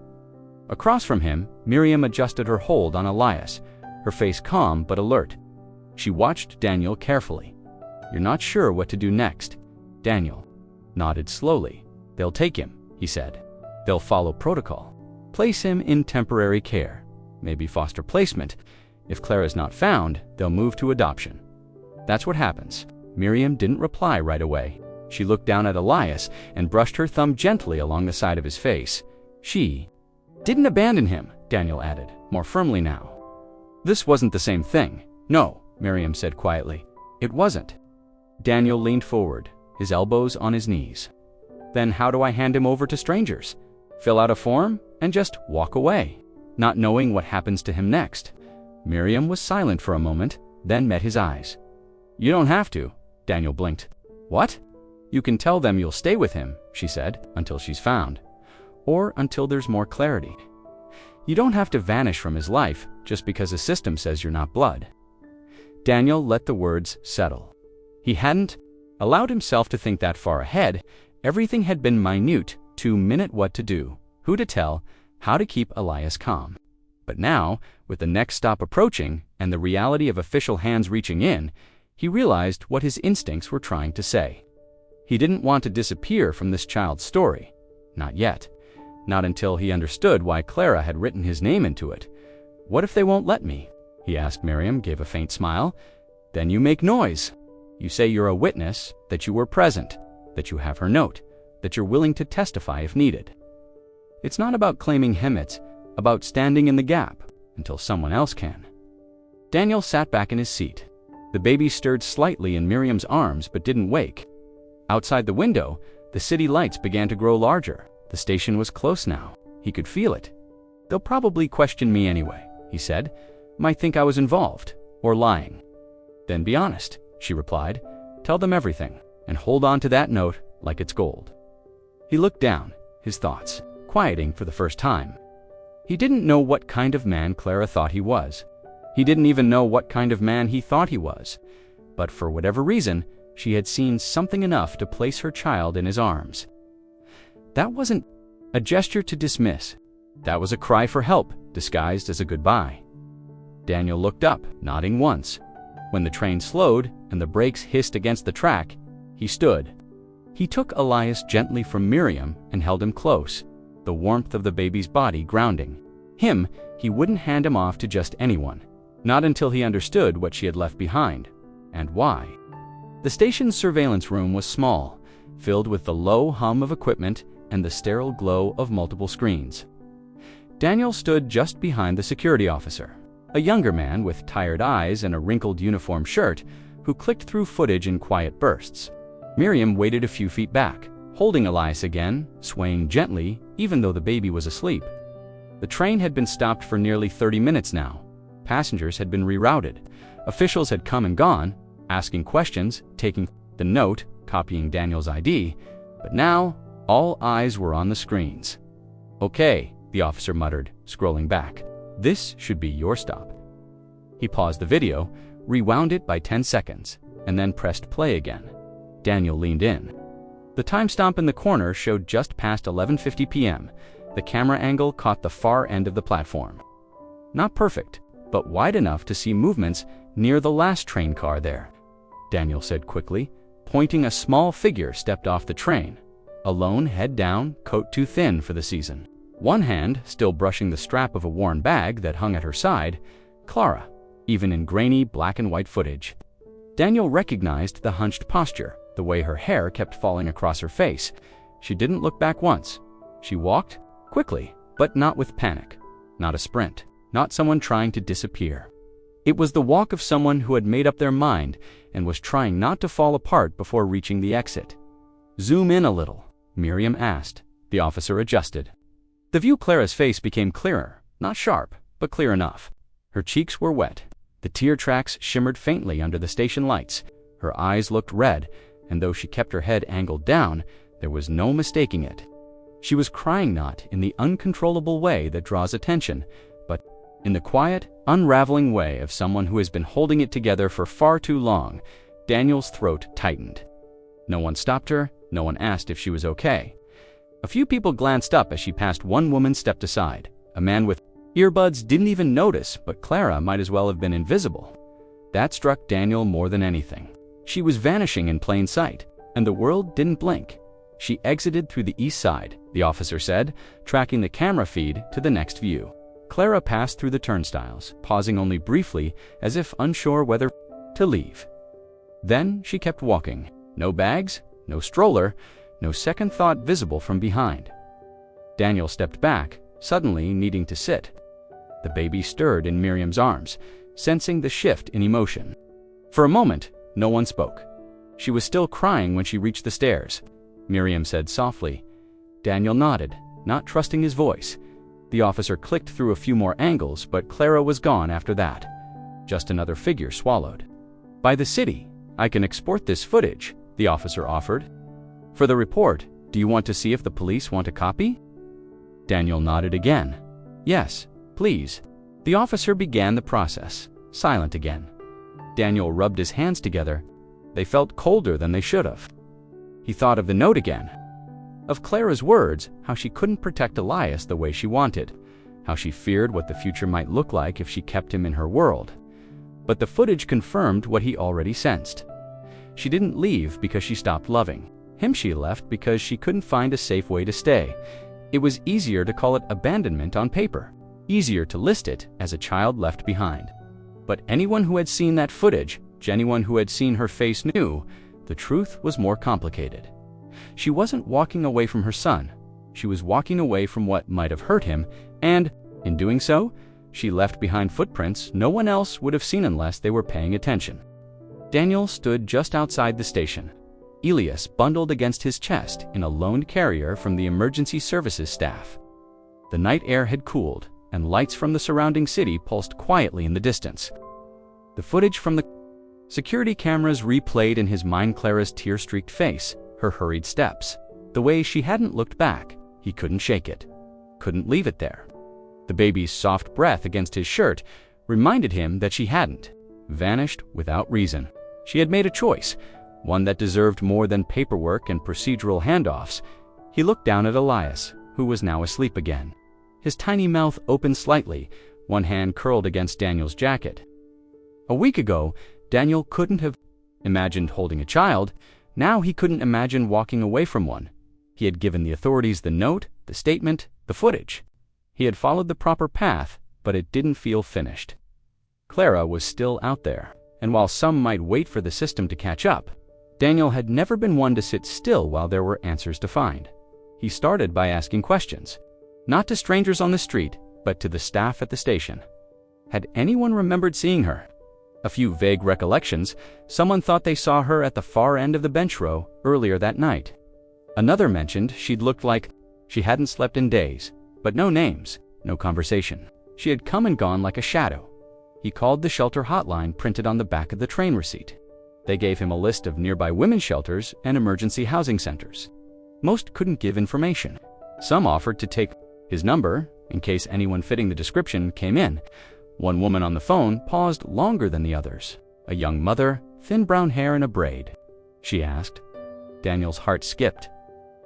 Across from him, Miriam adjusted her hold on Elias, her face calm but alert. She watched Daniel carefully. "You're not sure what to do next." Daniel nodded slowly. "They'll take him," he said. "They'll follow protocol. Place him in temporary care, maybe foster placement. If Clara's not found, they'll move to adoption. That's what happens." Miriam didn't reply right away. She looked down at Elias and brushed her thumb gently along the side of his face. "She didn't abandon him," Daniel added, more firmly now. "This wasn't the same thing." "No," Miriam said quietly. It wasn't. Daniel leaned forward, his elbows on his knees. Then how do I hand him over to strangers? Fill out a form and just walk away, not knowing what happens to him next? Miriam was silent for a moment, then met his eyes. You don't have to, Daniel blinked. What? You can tell them you'll stay with him, she said, until she's found. Or until there's more clarity. You don't have to vanish from his life just because a system says you're not blood. Daniel let the words settle. He hadn't allowed himself to think that far ahead. Everything had been minute, 2-minute what to do, who to tell, how to keep Elias calm. But now, with the next stop approaching and the reality of official hands reaching in, he realized what his instincts were trying to say. He didn't want to disappear from this child's story. Not yet. Not until he understood why Clara had written his name into it. What if they won't let me? He asked. Miriam gave a faint smile. Then you make noise. You say you're a witness, that you were present, that you have her note, that you're willing to testify if needed. It's not about claiming him, it's about standing in the gap until someone else can. Daniel sat back in his seat. The baby stirred slightly in Miriam's arms but didn't wake. Outside the window, the city lights began to grow larger. The station was close now. He could feel it. They'll probably question me anyway, he said. Might think I was involved, or lying. Then be honest, she replied. Tell them everything, and hold on to that note like it's gold. He looked down, his thoughts quieting for the first time. He didn't know what kind of man Clara thought he was. He didn't even know what kind of man he thought he was. But for whatever reason, she had seen something enough to place her child in his arms. That wasn't a gesture to dismiss. That was a cry for help, disguised as a goodbye. Daniel looked up, nodding once. When the train slowed and the brakes hissed against the track, he stood. He took Elias gently from Miriam and held him close, the warmth of the baby's body grounding. Him, he wouldn't hand him off to just anyone. Not until he understood what she had left behind, and why. The station's surveillance room was small, filled with the low hum of equipment and the sterile glow of multiple screens. Daniel stood just behind the security officer, a younger man with tired eyes and a wrinkled uniform shirt who clicked through footage in quiet bursts. Miriam waited a few feet back, holding Elias again, swaying gently even though the baby was asleep. The train had been stopped for nearly 30 minutes now. Passengers had been rerouted. Officials had come and gone, asking questions, taking the note, copying Daniel's ID, but now all eyes were on the screens. Okay, the officer muttered, scrolling back. This should be your stop. He paused the video, rewound it by 10 seconds, and then pressed play again. Daniel leaned in. The timestamp in the corner showed just past 11:50 p.m. The camera angle caught the far end of the platform. Not perfect, but wide enough to see movements near the last train car there. Daniel said quickly, pointing. A small figure stepped off the train. Alone, head down, coat too thin for the season. One hand still brushing the strap of a worn bag that hung at her side. Clara, even in grainy black and white footage. Daniel recognized the hunched posture, the way her hair kept falling across her face. She didn't look back once. She walked, quickly, but not with panic. Not a sprint. Not someone trying to disappear. It was the walk of someone who had made up their mind and was trying not to fall apart before reaching the exit. Zoom in a little, Miriam asked. The officer adjusted. The view. Clara's face became clearer, not sharp, but clear enough. Her cheeks were wet. The tear tracks shimmered faintly under the station lights. Her eyes looked red, and though she kept her head angled down, there was no mistaking it. She was crying, not in the uncontrollable way that draws attention, but in the quiet, unraveling way of someone who has been holding it together for far too long. Daniel's throat tightened. No one stopped her. No one asked if she was okay. A few people glanced up as she passed. One woman stepped aside. A man with earbuds didn't even notice, but Clara might as well have been invisible. That struck Daniel more than anything. She was vanishing in plain sight, and the world didn't blink. She exited through the east side, the officer said, tracking the camera feed to the next view. Clara passed through the turnstiles, pausing only briefly as if unsure whether to leave. Then she kept walking. No bags, no stroller, no second thought visible from behind. Daniel stepped back, suddenly needing to sit. The baby stirred in Miriam's arms, sensing the shift in emotion. For a moment, no one spoke. She was still crying when she reached the stairs. Miriam said softly. Daniel nodded, not trusting his voice. The officer clicked through a few more angles, but Clara was gone after that. Just another figure swallowed. By the city. I can export this footage, the officer offered. For the report, do you want to see if the police want a copy? Daniel nodded again. Yes, please. The officer began the process, silent again. Daniel rubbed his hands together. They felt colder than they should have. He thought of the note again. Of Clara's words, how she couldn't protect Elias the way she wanted, how she feared what the future might look like if she kept him in her world. But the footage confirmed what he already sensed. She didn't leave because she stopped loving him. She left because she couldn't find a safe way to stay. It was easier to call it abandonment on paper, easier to list it as a child left behind. But anyone who had seen that footage, anyone who had seen her face knew the truth was more complicated. She wasn't walking away from her son. She was walking away from what might have hurt him, and, in doing so, she left behind footprints no one else would have seen unless they were paying attention. Daniel stood just outside the station. Elias bundled against his chest in a loaned carrier from the emergency services staff. The night air had cooled, and lights from the surrounding city pulsed quietly in the distance. The footage from the security cameras replayed in his mind Clara's tear-streaked face, her hurried steps. The way she hadn't looked back, he couldn't shake it, couldn't leave it there. The baby's soft breath against his shirt reminded him that she hadn't vanished without reason. She had made a choice, one that deserved more than paperwork and procedural handoffs. He looked down at Elias, who was now asleep again. His tiny mouth opened slightly, one hand curled against Daniel's jacket. A week ago, Daniel couldn't have imagined holding a child. Now he couldn't imagine walking away from one. He had given the authorities the note, the statement, the footage. He had followed the proper path, but it didn't feel finished. Clara was still out there, and while some might wait for the system to catch up, Daniel had never been one to sit still while there were answers to find. He started by asking questions, not to strangers on the street, but to the staff at the station. Had anyone remembered seeing her? A few vague recollections. Someone thought they saw her at the far end of the bench row earlier that night. Another mentioned she'd looked like she hadn't slept in days, but no names, no conversation. She had come and gone like a shadow. He called the shelter hotline printed on the back of the train receipt. They gave him a list of nearby women's shelters and emergency housing centers. Most couldn't give information. Some offered to take his number in case anyone fitting the description came in. One woman on the phone paused longer than the others. A young mother, thin brown hair and a braid. She asked. Daniel's heart skipped.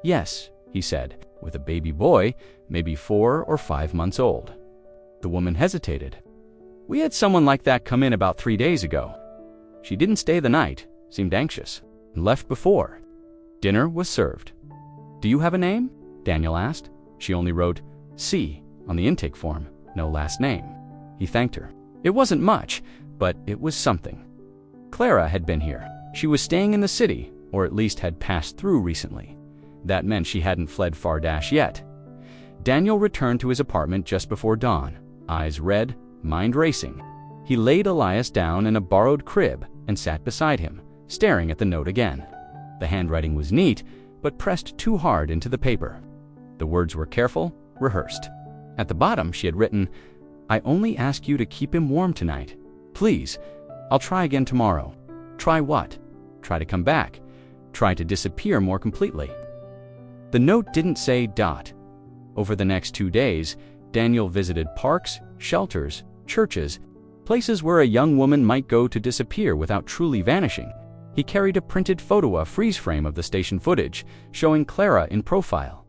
Yes, he said, with a baby boy, maybe 4 or 5 months old. The woman hesitated. We had someone like that come in about 3 days ago. She didn't stay the night, seemed anxious, and left before. Dinner was served. Do you have a name? Daniel asked. She only wrote C on the intake form, no last name. He thanked her. It wasn't much, but it was something. Clara had been here. She was staying in the city, or at least had passed through recently. That meant she hadn't fled far yet. Daniel returned to his apartment just before dawn, eyes red, mind racing. He laid Elias down in a borrowed crib and sat beside him, staring at the note again. The handwriting was neat, but pressed too hard into the paper. The words were careful, rehearsed. At the bottom, she had written, I only ask you to keep him warm tonight. Please, I'll try again tomorrow. Try what? Try to come back. Try to disappear more completely. The note didn't say dot. Over the next 2 days, Daniel visited parks, shelters, churches, places where a young woman might go to disappear without truly vanishing. He carried a printed photo, a freeze frame of the station footage, showing Clara in profile.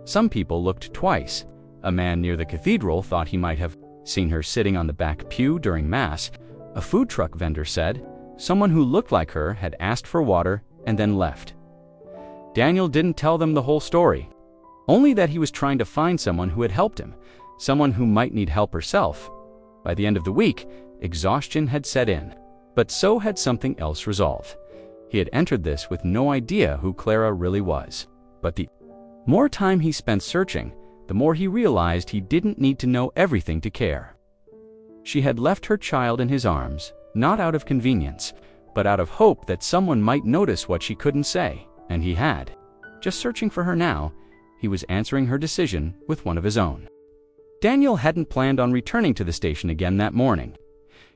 Some people looked twice. A man near the cathedral thought he might have seen her sitting on the back pew during Mass. A food truck vendor said someone who looked like her had asked for water and then left. Daniel didn't tell them the whole story, only that he was trying to find someone who had helped him, someone who might need help herself. By the end of the week, exhaustion had set in, but so had something else resolve. He had entered this with no idea who Clara really was, but the more time he spent searching, the more he realized he didn't need to know everything to care. She had left her child in his arms, not out of convenience, but out of hope that someone might notice what she couldn't say, and he had. Just searching for her now, he was answering her decision with one of his own. Daniel hadn't planned on returning to the station again that morning.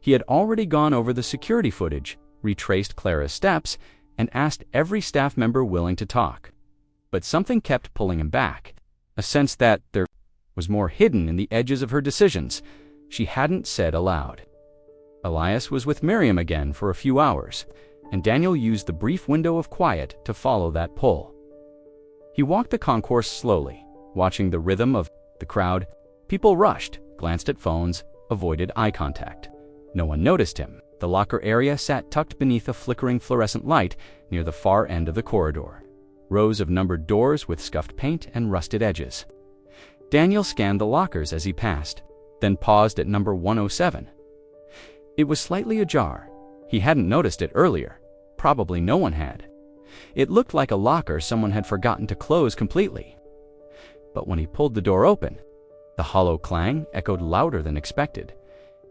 He had already gone over the security footage, retraced Clara's steps, and asked every staff member willing to talk. But something kept pulling him back, a sense that there was more hidden in the edges of her decisions she hadn't said aloud. Elias was with Miriam again for a few hours, and Daniel used the brief window of quiet to follow that pull. He walked the concourse slowly, watching the rhythm of the crowd. People rushed, glanced at phones, avoided eye contact. No one noticed him. The locker area sat tucked beneath a flickering fluorescent light near the far end of the corridor. Rows of numbered doors with scuffed paint and rusted edges. Daniel scanned the lockers as he passed, then paused at number 107. It was slightly ajar. He hadn't noticed it earlier. Probably no one had. It looked like a locker someone had forgotten to close completely. But when he pulled the door open, the hollow clang echoed louder than expected.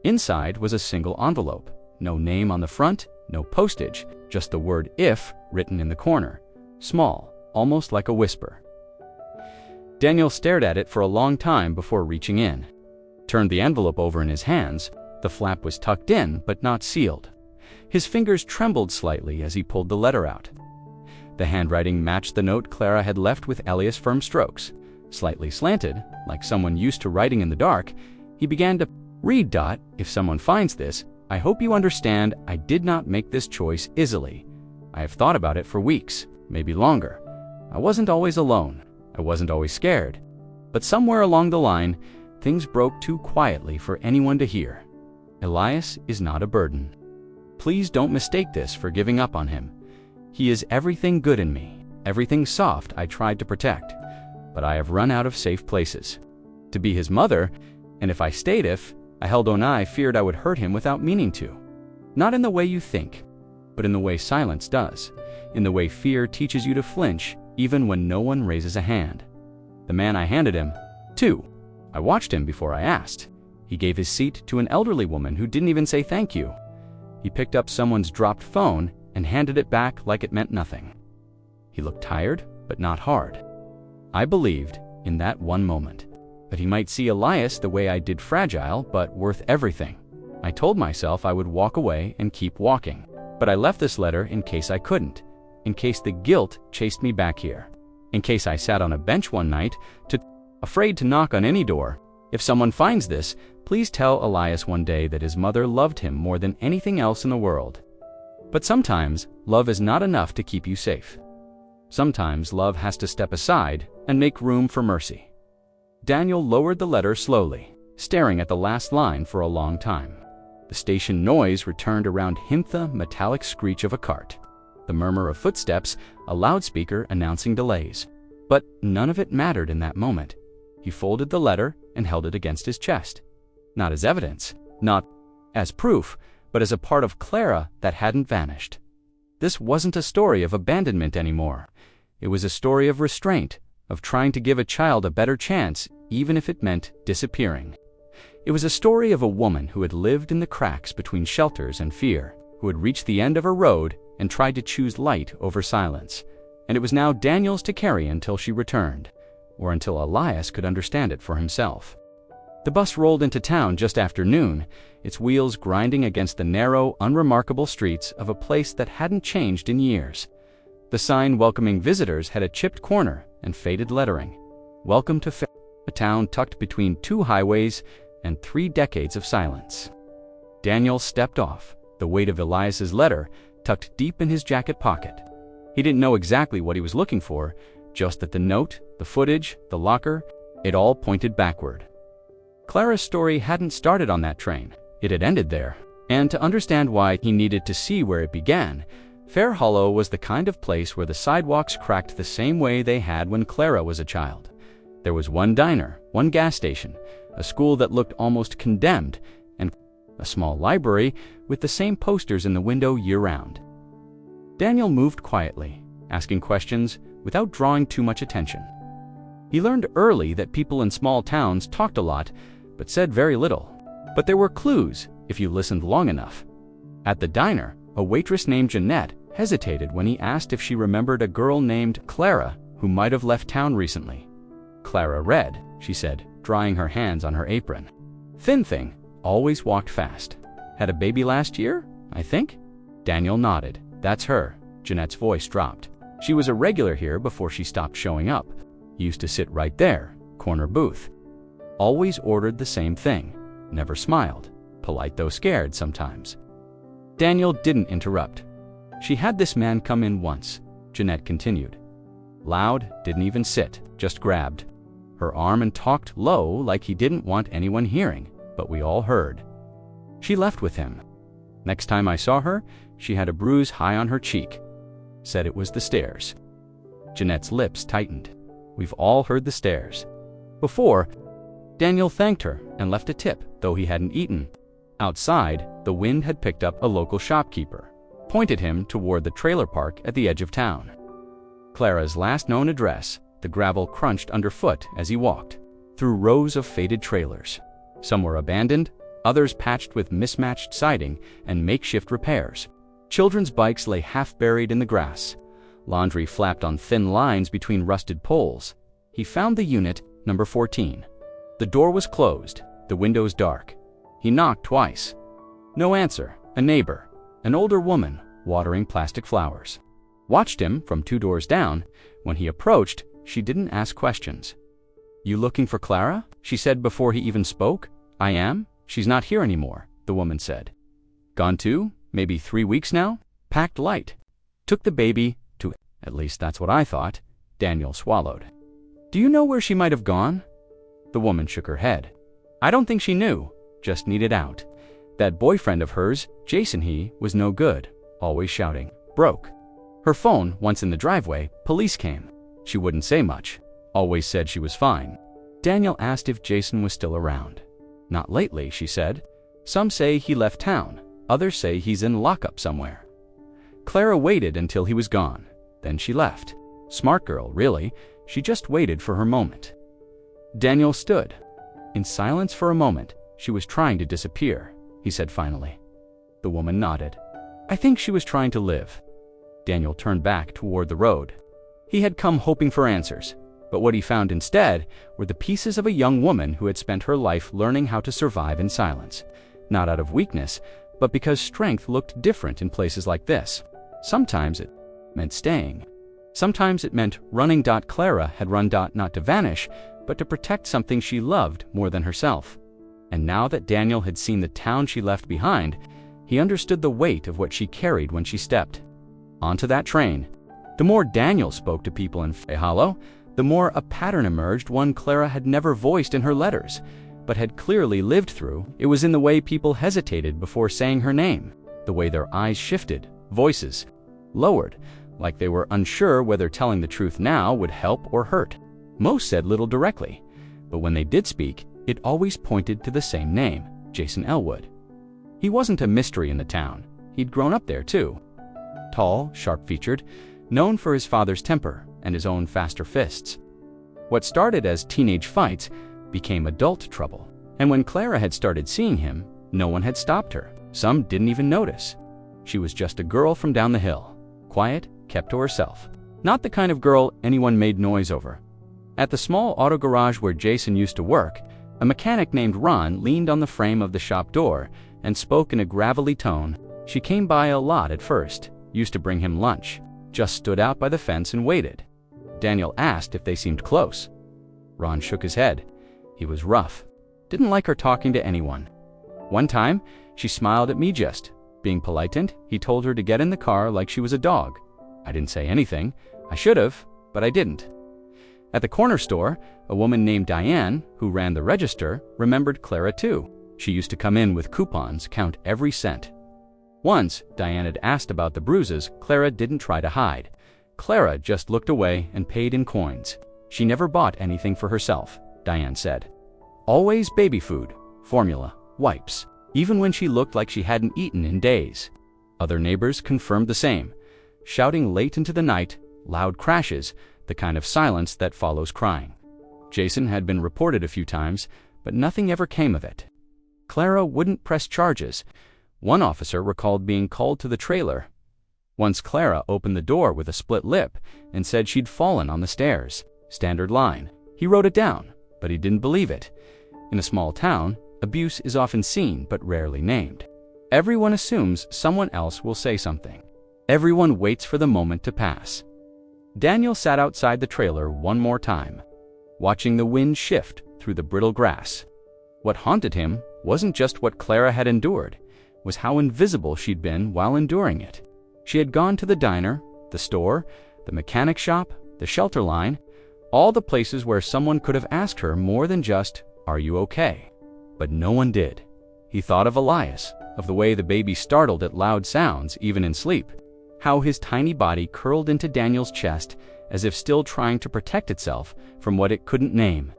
Inside was a single envelope. No name on the front, no postage, just the word "if" written in the corner. Small, almost like a whisper. Daniel stared at it for a long time before reaching in. Turned the envelope over in his hands. The flap was tucked in, but not sealed. His fingers trembled slightly as he pulled the letter out. The handwriting matched the note Clara had left with Elias' firm strokes. Slightly slanted, like someone used to writing in the dark, he began to read. If someone finds this, I hope you understand I did not make this choice easily. I have thought about it for weeks, maybe longer. I wasn't always alone. I wasn't always scared. But somewhere along the line, things broke too quietly for anyone to hear. Elias is not a burden. Please don't mistake this for giving up on him. He is everything good in me, everything soft I tried to protect. But I have run out of safe places. To be his mother, and if I stayed, I held on, I feared I would hurt him without meaning to. Not in the way you think, but in the way silence does, in the way fear teaches you to flinch even when no one raises a hand. The man I handed him to, I watched him before I asked. He gave his seat to an elderly woman who didn't even say thank you. He picked up someone's dropped phone and handed it back like it meant nothing. He looked tired, but not hard. I believed, in that one moment, that he might see Elias the way I did, fragile but worth everything. I told myself I would walk away and keep walking, but I left this letter in case I couldn't, in case the guilt chased me back here, in case I sat on a bench one night, afraid to knock on any door. If someone finds this, please tell Elias one day that his mother loved him more than anything else in the world. But sometimes, love is not enough to keep you safe. Sometimes love has to step aside and make room for mercy. Daniel lowered the letter slowly, staring at the last line for a long time. The station noise returned around him, the metallic screech of a cart, the murmur of footsteps, a loudspeaker announcing delays. But none of it mattered in that moment. He folded the letter and held it against his chest. Not as evidence, not as proof, but as a part of Clara that hadn't vanished. This wasn't a story of abandonment anymore. It was a story of restraint, of trying to give a child a better chance, even if it meant disappearing. It was a story of a woman who had lived in the cracks between shelters and fear, who had reached the end of her road and tried to choose light over silence. And it was now Daniel's to carry until she returned, or until Elias could understand it for himself. The bus rolled into town just after noon, its wheels grinding against the narrow, unremarkable streets of a place that hadn't changed in years. The sign welcoming visitors had a chipped corner and faded lettering. Welcome to a town tucked between two highways and 3 decades of silence. Daniel stepped off, the weight of Elias's letter tucked deep in his jacket pocket. He didn't know exactly what he was looking for, just that the note, the footage, the locker, it all pointed backward. Clara's story hadn't started on that train. It had ended there. And to understand why, he needed to see where it began. Fair Hollow was the kind of place where the sidewalks cracked the same way they had when Clara was a child. There was one diner, one gas station, a school that looked almost condemned, and a small library with the same posters in the window year-round. Daniel moved quietly, asking questions without drawing too much attention. He learned early that people in small towns talked a lot, but said very little. But there were clues if you listened long enough. At the diner, A waitress named Jeanette hesitated when he asked if she remembered a girl named Clara who might have left town recently. Clara read, she said, drying her hands on her apron. Thin thing, always walked fast. Had a baby last year, I think? Daniel nodded. That's her. Jeanette's voice dropped. She was a regular here before she stopped showing up. Used to sit right there, corner booth. Always ordered the same thing. Never smiled. Polite though scared sometimes. Daniel didn't interrupt. She had this man come in once, Jeanette continued. Loud, didn't even sit, just grabbed her arm and talked low like he didn't want anyone hearing, but we all heard. She left with him. Next time I saw her, she had a bruise high on her cheek. Said it was the stairs. Jeanette's lips tightened. We've all heard the stairs. Before, Daniel thanked her and left a tip, though he hadn't eaten. Outside, the wind had picked up a local shopkeeper, pointed him toward the trailer park at the edge of town. Clara's last known address. The gravel crunched underfoot as he walked, through rows of faded trailers. Some were abandoned, others patched with mismatched siding and makeshift repairs. Children's bikes lay half-buried in the grass. Laundry flapped on thin lines between rusted poles. He found the unit, number 14. The door was closed, the windows dark. He knocked twice. No answer. A neighbor, an older woman, watering plastic flowers. Watched him from 2 doors down. When he approached, she didn't ask questions. You looking for Clara? She said before he even spoke. I am. She's not here anymore, the woman said. Gone too? Maybe 3 weeks now? Packed light. Took the baby to, at least that's what I thought. Daniel swallowed. Do you know where she might have gone? The woman shook her head. I don't think she knew, just needed out. That boyfriend of hers, Jason, he was no good, always shouting. Broke. Her phone, once in the driveway, police came. She wouldn't say much, always said she was fine. Daniel asked if Jason was still around. Not lately, she said. Some say he left town, others say he's in lockup somewhere. Clara waited until he was gone, then she left. Smart girl, really. She just waited for her moment. Daniel stood. In silence for a moment, she was trying to disappear, he said finally. The woman nodded. I think she was trying to live. Daniel turned back toward the road. He had come hoping for answers, but what he found instead were the pieces of a young woman who had spent her life learning how to survive in silence, not out of weakness, but because strength looked different in places like this. Sometimes it meant staying. Sometimes it meant running. Clara had run. Not to vanish, but to protect something she loved more than herself. And now that Daniel had seen the town she left behind, he understood the weight of what she carried when she stepped onto that train. The more Daniel spoke to people in Hollow, the more a pattern emerged, one Clara had never voiced in her letters, but had clearly lived through. It was in the way people hesitated before saying her name, the way their eyes shifted, voices lowered, like they were unsure whether telling the truth now would help or hurt. Most said little directly, but when they did speak, it always pointed to the same name, Jason Elwood. He wasn't a mystery in the town. He'd grown up there too. Tall, sharp-featured, known for his father's temper and his own faster fists. What started as teenage fights became adult trouble, and when Clara had started seeing him, no one had stopped her. Some didn't even notice. She was just a girl from down the hill, quiet, kept to herself. Not the kind of girl anyone made noise over. At the small auto garage where Jason used to work, a mechanic named Ron leaned on the frame of the shop door and spoke in a gravelly tone. She came by a lot at first, used to bring him lunch, just stood out by the fence and waited. Daniel asked if they seemed close. Ron shook his head. He was rough. Didn't like her talking to anyone. One time, she smiled at me just, being polite, and he told her to get in the car like she was a dog. I didn't say anything. I should have, but I didn't. At the corner store, a woman named Diane, who ran the register, remembered Clara too. She used to come in with coupons, count every cent. Once, Diane had asked about the bruises. Clara didn't try to hide. Clara just looked away and paid in coins. She never bought anything for herself, Diane said. Always baby food, formula, wipes, even when she looked like she hadn't eaten in days. Other neighbors confirmed the same, shouting late into the night, loud crashes, the kind of silence that follows crying. Jason had been reported a few times, but nothing ever came of it. Clara wouldn't press charges. One officer recalled being called to the trailer. Once Clara opened the door with a split lip and said she'd fallen on the stairs. Standard line. He wrote it down, but he didn't believe it. In a small town, abuse is often seen but rarely named. Everyone assumes someone else will say something. Everyone waits for the moment to pass. Daniel sat outside the trailer one more time, watching the wind shift through the brittle grass. What haunted him wasn't just what Clara had endured, it was how invisible she'd been while enduring it. She had gone to the diner, the store, the mechanic shop, the shelter line, all the places where someone could have asked her more than just, "Are you okay?" But no one did. He thought of Elias, of the way the baby startled at loud sounds even in sleep, how his tiny body curled into Daniel's chest as if still trying to protect itself from what it couldn't name.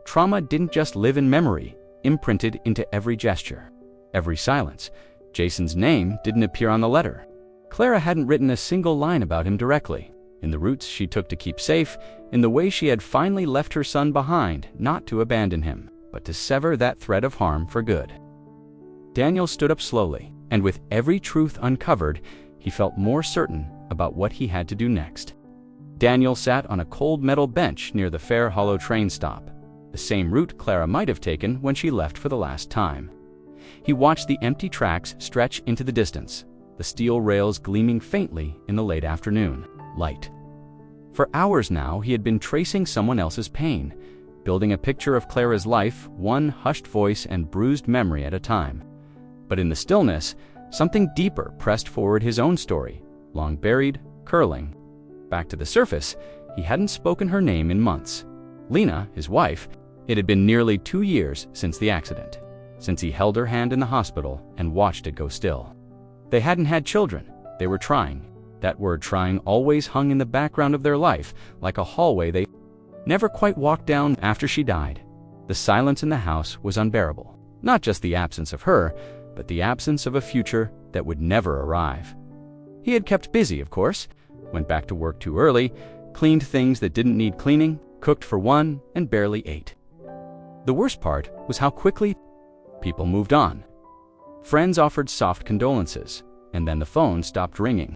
Trauma didn't just live in memory, imprinted into every gesture, every silence. Jason's name didn't appear on the letter. Clara hadn't written a single line about him directly, in the routes she took to keep safe, in the way she had finally left her son behind, not to abandon him, but to sever that thread of harm for good. Daniel stood up slowly, and with every truth uncovered, he felt more certain about what he had to do next. Daniel sat on a cold metal bench near the Fair Hollow train stop, the same route Clara might have taken when she left for the last time. He watched the empty tracks stretch into the distance, the steel rails gleaming faintly in the late afternoon light. For hours now, he had been tracing someone else's pain, building a picture of Clara's life, one hushed voice and bruised memory at a time. But in the stillness, something deeper pressed forward his own story, long buried, curling. Back to the surface, he hadn't spoken her name in months. Lena, his wife, it had been nearly 2 years since the accident, since he held her hand in the hospital and watched it go still. They hadn't had children. They were trying. That word trying always hung in the background of their life, like a hallway they never quite walked down after she died. The silence in the house was unbearable. Not just the absence of her, but the absence of a future that would never arrive. He had kept busy, of course, went back to work too early, cleaned things that didn't need cleaning, cooked for one, and barely ate. The worst part was how quickly people moved on. Friends offered soft condolences, and then the phone stopped ringing.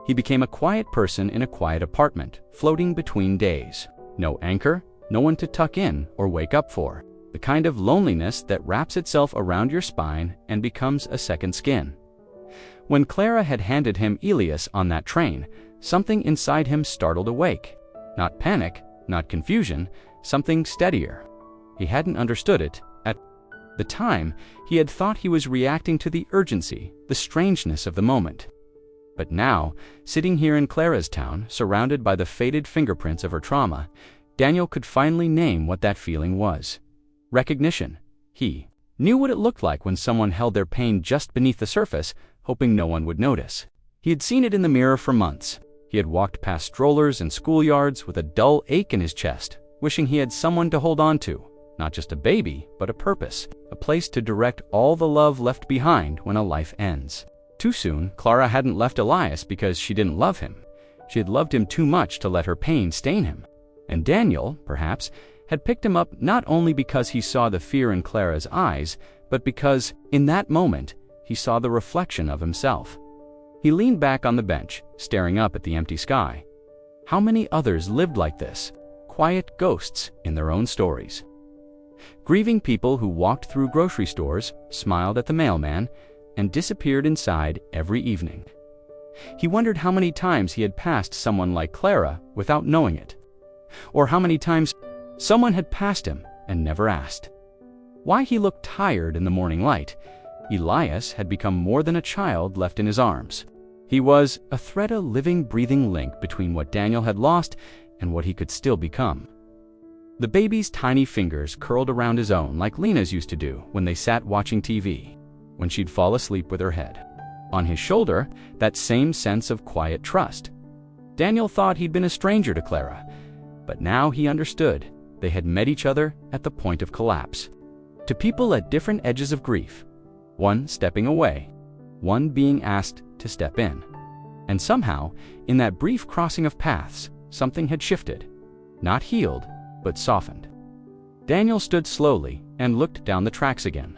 He became a quiet person in a quiet apartment, floating between days. No anchor, no one to tuck in or wake up for. The kind of loneliness that wraps itself around your spine and becomes a second skin. When Clara had handed him Elias on that train, something inside him startled awake. Not panic, not confusion, something steadier. He hadn't understood it. At the time, he had thought he was reacting to the urgency, the strangeness of the moment. But now, sitting here in Clara's town, surrounded by the faded fingerprints of her trauma, Daniel could finally name what that feeling was. Recognition. He knew what it looked like when someone held their pain just beneath the surface, hoping no one would notice. He had seen it in the mirror for months. He had walked past strollers and schoolyards with a dull ache in his chest, wishing he had someone to hold on to. Not just a baby, but a purpose, a place to direct all the love left behind when a life ends. Too soon, Clara hadn't left Elias because she didn't love him. She had loved him too much to let her pain stain him. And Daniel, perhaps, had picked him up not only because he saw the fear in Clara's eyes, but because, in that moment, he saw the reflection of himself. He leaned back on the bench, staring up at the empty sky. How many others lived like this, quiet ghosts in their own stories? Grieving people who walked through grocery stores, smiled at the mailman, and disappeared inside every evening. He wondered how many times he had passed someone like Clara without knowing it, or how many times someone had passed him and never asked. Why he looked tired in the morning light. Elias had become more than a child left in his arms. He was a thread, a living, breathing link between what Daniel had lost and what he could still become. The baby's tiny fingers curled around his own like Lena's used to do when they sat watching TV, when she'd fall asleep with her head. On his shoulder, that same sense of quiet trust. Daniel thought he'd been a stranger to Clara, but now he understood. They had met each other at the point of collapse. To people at different edges of grief, one stepping away, one being asked to step in. And somehow, in that brief crossing of paths, something had shifted, not healed, but softened. Daniel stood slowly and looked down the tracks again.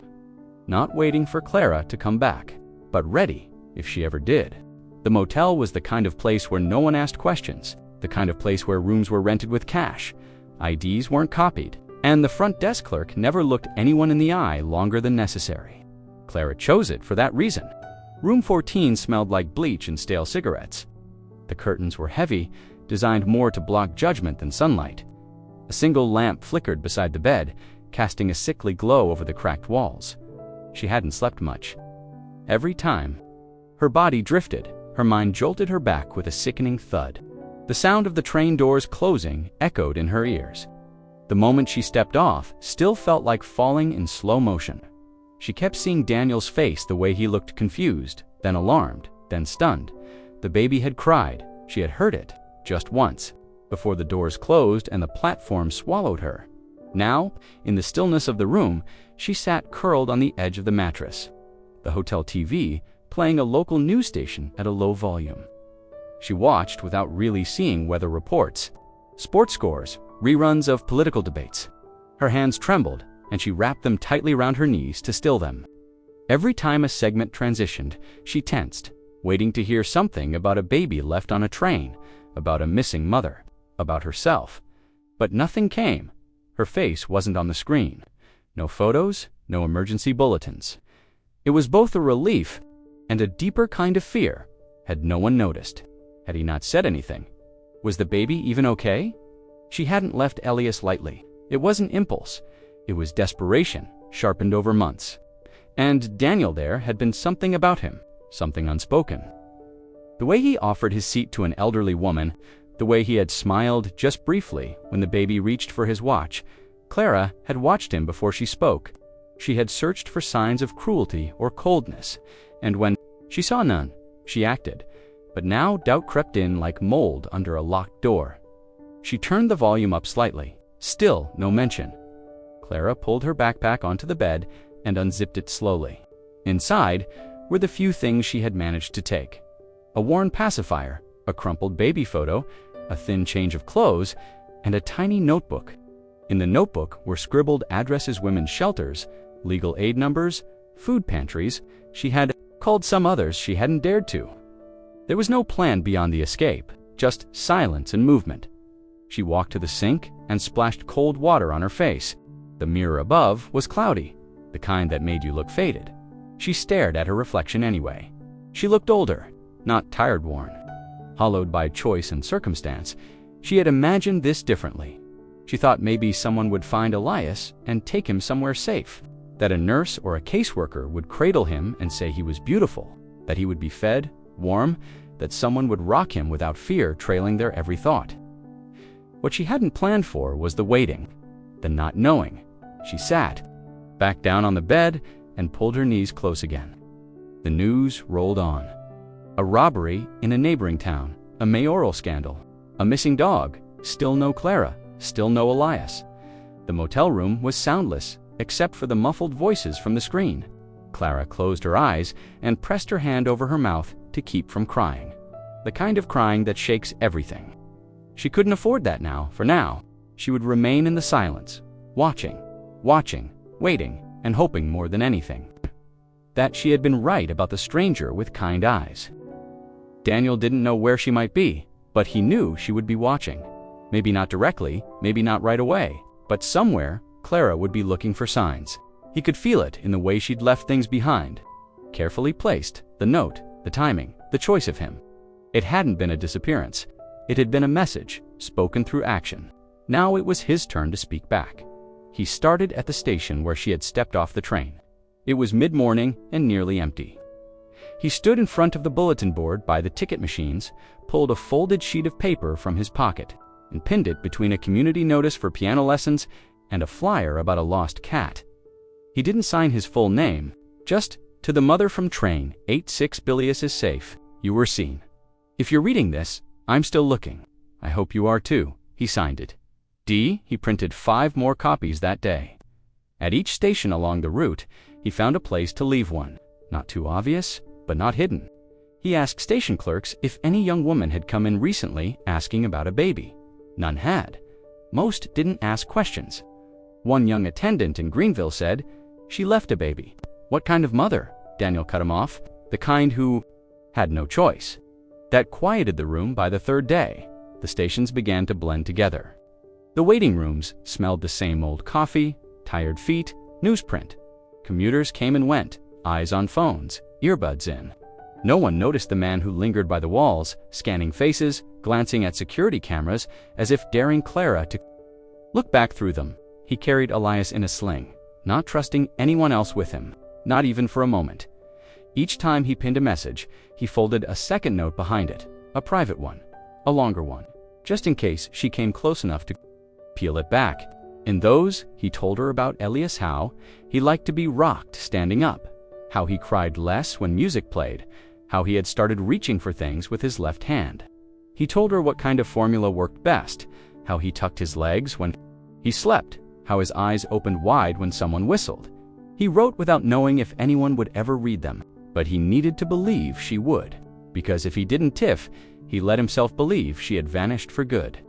not waiting for Clara to come back, but ready if she ever did. The motel was the kind of place where no one asked questions, the kind of place where rooms were rented with cash, IDs weren't copied, and the front desk clerk never looked anyone in the eye longer than necessary. Clara chose it for that reason. Room 14 smelled like bleach and stale cigarettes. The curtains were heavy, designed more to block judgment than sunlight. A single lamp flickered beside the bed, casting a sickly glow over the cracked walls. She hadn't slept much. Every time, her body drifted, her mind jolted her back with a sickening thud. The sound of the train doors closing echoed in her ears. The moment she stepped off still felt like falling in slow motion. She kept seeing Daniel's face, the way he looked confused, then alarmed, then stunned. The baby had cried. She had heard it, just once, before the doors closed and the platform swallowed her. Now, in the stillness of the room, she sat curled on the edge of the mattress, the hotel TV playing a local news station at a low volume. She watched without really seeing weather reports, sports scores, reruns of political debates. Her hands trembled, and she wrapped them tightly around her knees to still them. Every time a segment transitioned, she tensed, waiting to hear something about a baby left on a train, about a missing mother, about herself. But nothing came. Her face wasn't on the screen. No photos, no emergency bulletins. It was both a relief and a deeper kind of fear. Had no one noticed? Had he not said anything? Was the baby even okay? She hadn't left Elias lightly. It wasn't impulse. It was desperation, sharpened over months. And Daniel there had been something about him, something unspoken. The way he offered his seat to an elderly woman, the way he had smiled just briefly when the baby reached for his watch. Clara had watched him before she spoke. She had searched for signs of cruelty or coldness, and when she saw none, she acted. But now doubt crept in like mold under a locked door. She turned the volume up slightly. Still no mention. Clara pulled her backpack onto the bed and unzipped it slowly. Inside were the few things she had managed to take: a worn pacifier, a crumpled baby photo, a thin change of clothes, and a tiny notebook. In the notebook were scribbled addresses, women's shelters, legal aid numbers, food pantries. She had called some others she hadn't dared to. There was no plan beyond the escape, just silence and movement. She walked to the sink and splashed cold water on her face. The mirror above was cloudy, the kind that made you look faded. She stared at her reflection anyway. She looked older, not tired-worn. Hollowed by choice and circumstance, she had imagined this differently. She thought maybe someone would find Elias and take him somewhere safe, that a nurse or a caseworker would cradle him and say he was beautiful, that he would be fed, warm, that someone would rock him without fear trailing their every thought. What she hadn't planned for was the waiting, the not knowing. She sat, back down on the bed, and pulled her knees close again. The news rolled on. A robbery in a neighboring town, a mayoral scandal, a missing dog, still no Clara, still no Elias. The motel room was soundless, except for the muffled voices from the screen. Clara closed her eyes and pressed her hand over her mouth to keep from crying, the kind of crying that shakes everything. She couldn't afford that now. For now, she would remain in the silence, watching, waiting, and hoping more than anything that she had been right about the stranger with kind eyes. Daniel didn't know where she might be, but he knew she would be watching. Maybe not directly, maybe not right away, but somewhere Clara would be looking for signs. He could feel it in the way she'd left things behind. Carefully placed, the note, the timing, the choice of him. It hadn't been a disappearance. It had been a message, spoken through action. Now it was his turn to speak back. He started at the station where she had stepped off the train. It was mid-morning and nearly empty. He stood in front of the bulletin board by the ticket machines, pulled a folded sheet of paper from his pocket, and pinned it between a community notice for piano lessons and a flyer about a lost cat. He didn't sign his full name, just, "To the mother from train 86 Bilius is safe. You were seen. If you're reading this, I'm still looking. I hope you are too." He signed it. He printed 5 more copies that day. At each station along the route, he found a place to leave one. Not too obvious, but not hidden. He asked station clerks if any young woman had come in recently asking about a baby. None had. Most didn't ask questions. One young attendant in Greenville said, "She left a baby. What kind of mother? Daniel cut him off. The kind who had no choice. That quieted the room. By the third day, the stations began to blend together. The waiting rooms smelled the same old coffee, tired feet, newsprint. Commuters came and went, eyes on phones, earbuds in. No one noticed the man who lingered by the walls, scanning faces, glancing at security cameras, as if daring Clara to look back through them. He carried Elias in a sling, not trusting anyone else with him, not even for a moment. Each time he pinned a message, he folded a second note behind it, a private one, a longer one, just in case she came close enough to peel it back. In those, he told her about Elias, how he liked to be rocked standing up, how he cried less when music played, how he had started reaching for things with his left hand. He told her what kind of formula worked best, how he tucked his legs when he slept, how his eyes opened wide when someone whistled. He wrote without knowing if anyone would ever read them, but he needed to believe she would, because if he didn't tiff, he let himself believe she had vanished for good.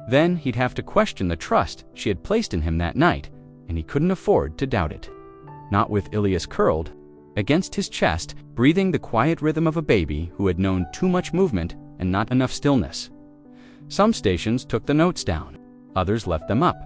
Then he'd have to question the trust she had placed in him that night, and he couldn't afford to doubt it. Not with Elias curled against his chest, breathing the quiet rhythm of a baby who had known too much movement and not enough stillness. Some stations took the notes down, others left them up.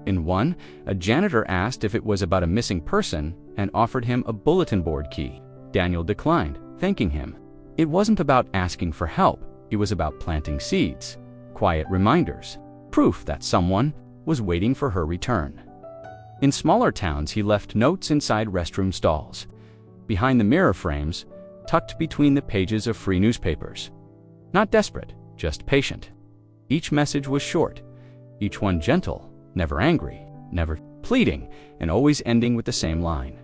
In one, a janitor asked if it was about a missing person and offered him a bulletin board key. Daniel declined, thanking him. It wasn't about asking for help, it was about planting seeds, quiet reminders, proof that someone was waiting for her return. In smaller towns, he left notes inside restroom stalls, behind the mirror frames, tucked between the pages of free newspapers. Not desperate, just patient. Each message was short, each one gentle, never angry, never pleading, and always ending with the same line.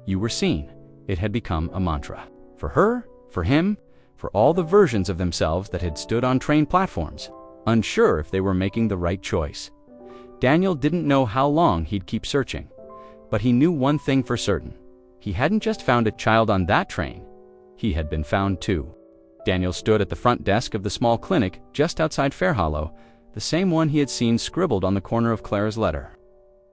You were seen. It had become a mantra. For her, for him, for all the versions of themselves that had stood on train platforms, unsure if they were making the right choice. Daniel didn't know how long he'd keep searching, but he knew one thing for certain. He hadn't just found a child on that train. He had been found too. Daniel stood at the front desk of the small clinic just outside Fair Hollow, the same one he had seen scribbled on the corner of Clara's letter.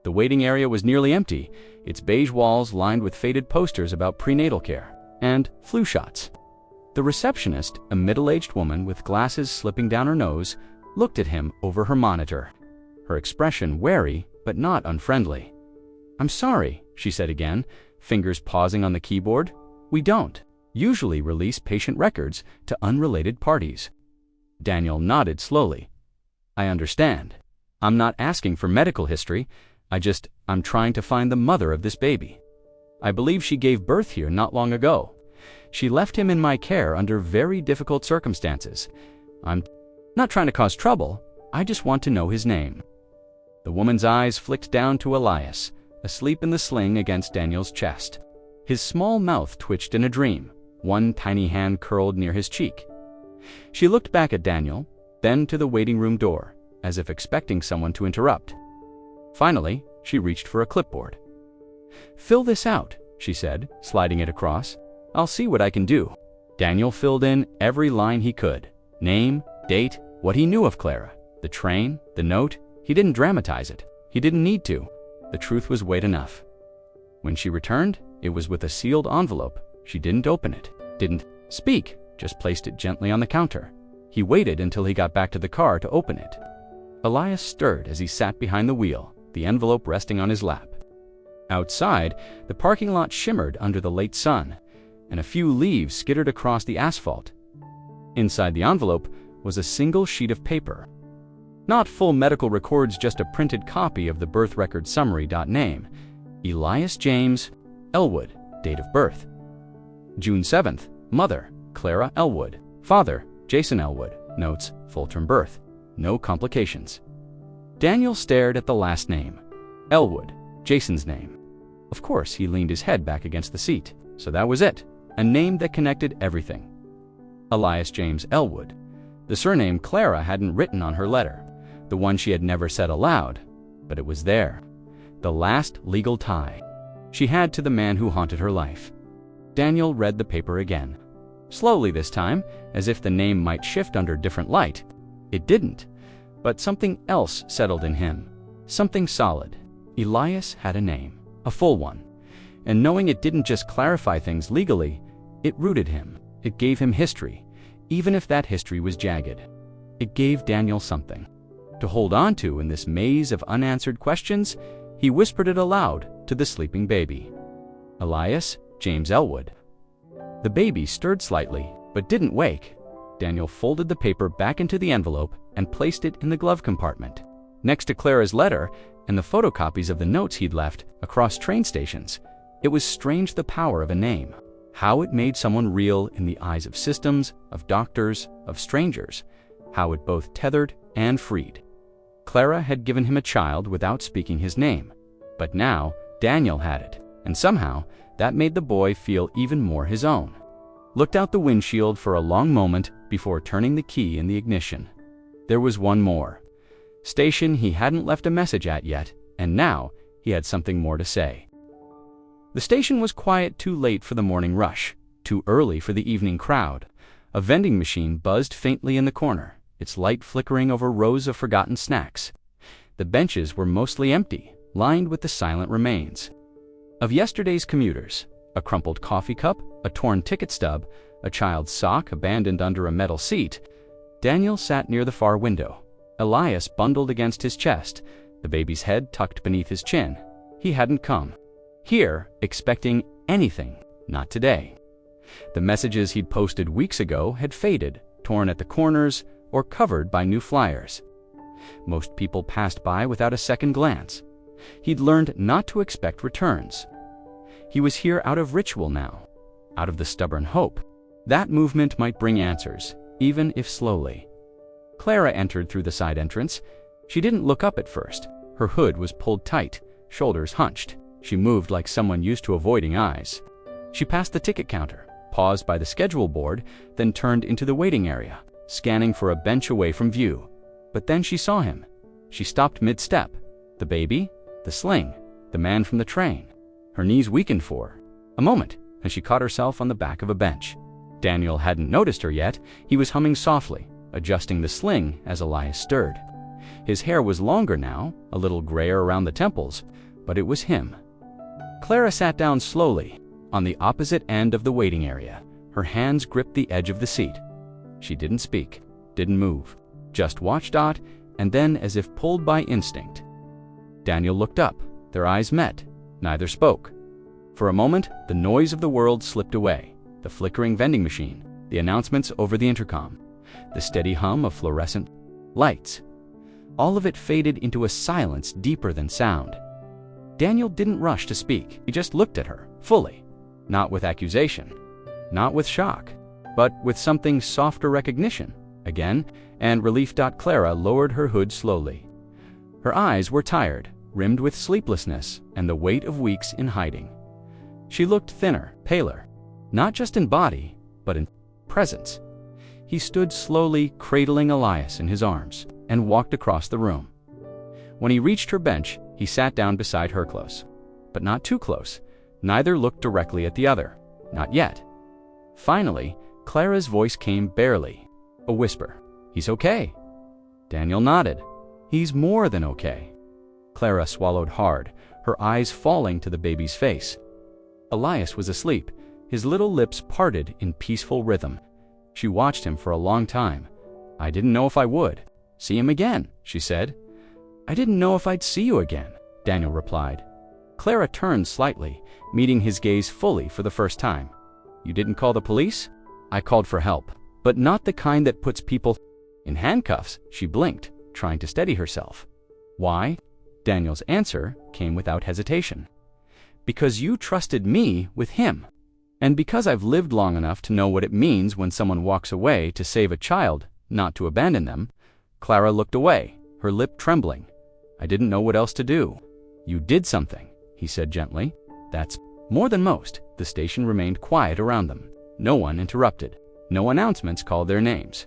The waiting area was nearly empty, its beige walls lined with faded posters about prenatal care and flu shots. The receptionist, a middle-aged woman with glasses slipping down her nose, looked at him over her monitor, her expression wary but not unfriendly. "I'm sorry," she said again, fingers pausing on the keyboard. "We don't usually release patient records to unrelated parties." Daniel nodded slowly. "I understand. I'm not asking for medical history. I'm trying to find the mother of this baby. I believe she gave birth here not long ago. She left him in my care under very difficult circumstances. I'm not trying to cause trouble. I just want to know his name." The woman's eyes flicked down to Elias, asleep in the sling against Daniel's chest. His small mouth twitched in a dream, one tiny hand curled near his cheek. She looked back at Daniel, then to the waiting room door, as if expecting someone to interrupt. Finally, she reached for a clipboard. "Fill this out," she said, sliding it across. "I'll see what I can do." Daniel filled in every line he could. Name, date, what he knew of Clara, the train, the note. He didn't dramatize it. He didn't need to. The truth was weight enough. When she returned, it was with a sealed envelope. She didn't open it, didn't speak, just placed it gently on the counter. He waited until he got back to the car to open it. Elias stirred as he sat behind the wheel, the envelope resting on his lap. Outside, the parking lot shimmered under the late sun, and a few leaves skittered across the asphalt. Inside the envelope was a single sheet of paper. Not full medical records, just a printed copy of the birth record summary. Name: Elias James Elwood. Date of birth: June 7th. Mother: Clara Elwood. Father: Jason Elwood. Notes: full-term birth. No complications. Daniel stared at the last name. Elwood, Jason's name. Of course, he leaned his head back against the seat. So that was it. A name that connected everything. Elias James Elwood. The surname Clara hadn't written on her letter, the one she had never said aloud, but it was there. The last legal tie she had to the man who haunted her life. Daniel read the paper again. Slowly this time, as if the name might shift under different light. It didn't, but something else settled in him. Something solid. Elias had a name, a full one. And knowing it didn't just clarify things legally, it rooted him. It gave him history, even if that history was jagged. It gave Daniel something to hold on to in this maze of unanswered questions. He whispered it aloud to the sleeping baby. Elias James Elwood. The baby stirred slightly, but didn't wake. Daniel folded the paper back into the envelope and placed it in the glove compartment, next to Clara's letter and the photocopies of the notes he'd left across train stations. It was strange, the power of a name. How it made someone real in the eyes of systems, of doctors, of strangers. How it both tethered and freed. Clara had given him a child without speaking his name, but now Daniel had it, and somehow that made the boy feel even more his own. Looked out the windshield for a long moment before turning the key in the ignition. There was one more station he hadn't left a message at yet, and now he had something more to say. The station was quiet, too late for the morning rush, too early for the evening crowd. A vending machine buzzed faintly in the corner, its light flickering over rows of forgotten snacks. The benches were mostly empty, lined with the silent remains of yesterday's commuters. A crumpled coffee cup, a torn ticket stub, a child's sock abandoned under a metal seat. Daniel sat near the far window, Elias bundled against his chest, the baby's head tucked beneath his chin. He hadn't come here expecting anything, not today. The messages he'd posted weeks ago had faded, torn at the corners, or covered by new flyers. Most people passed by without a second glance. He'd learned not to expect returns. He was here out of ritual now, out of the stubborn hope that movement might bring answers, even if slowly. Clara entered through the side entrance. She didn't look up at first. Her hood was pulled tight, shoulders hunched. She moved like someone used to avoiding eyes. She passed the ticket counter, paused by the schedule board, then turned into the waiting area, scanning for a bench away from view. But then she saw him. She stopped mid-step. The baby, the sling, the man from the train. Her knees weakened for a moment, and she caught herself on the back of a bench. Daniel hadn't noticed her yet. He was humming softly, adjusting the sling as Elias stirred. His hair was longer now, a little grayer around the temples, but it was him. Clara sat down slowly, on the opposite end of the waiting area. Her hands gripped the edge of the seat. She didn't speak, didn't move, just watched Dot, and then, as if pulled by instinct, Daniel looked up. Their eyes met. Neither spoke. For a moment, the noise of the world slipped away. The flickering vending machine, the announcements over the intercom, the steady hum of fluorescent lights. All of it faded into a silence deeper than sound. Daniel didn't rush to speak. He just looked at her, fully. Not with accusation, not with shock, but with something softer, recognition. Again, and relief. Clara lowered her hood slowly. Her eyes were tired, rimmed with sleeplessness and the weight of weeks in hiding. She looked thinner, paler, not just in body, but in presence. He stood slowly, cradling Elias in his arms, and walked across the room. When he reached her bench, he sat down beside her, close, but not too close. Neither looked directly at the other, not yet. Finally, Clara's voice came, barely, a whisper. "He's okay." Daniel nodded. "He's more than okay." Clara swallowed hard, her eyes falling to the baby's face. Elias was asleep, his little lips parted in peaceful rhythm. She watched him for a long time. "I didn't know if I would see him again," she said. "I didn't know if I'd see you again," Daniel replied. Clara turned slightly, meeting his gaze fully for the first time. "You didn't call the police?" "I called for help, but not the kind that puts people in handcuffs." She blinked, trying to steady herself. "Why?" Daniel's answer came without hesitation. "Because you trusted me with him. And because I've lived long enough to know what it means when someone walks away to save a child, not to abandon them." Clara looked away, her lip trembling. "I didn't know what else to do." "You did something," he said gently. "That's more than most." The station remained quiet around them. No one interrupted. No announcements called their names.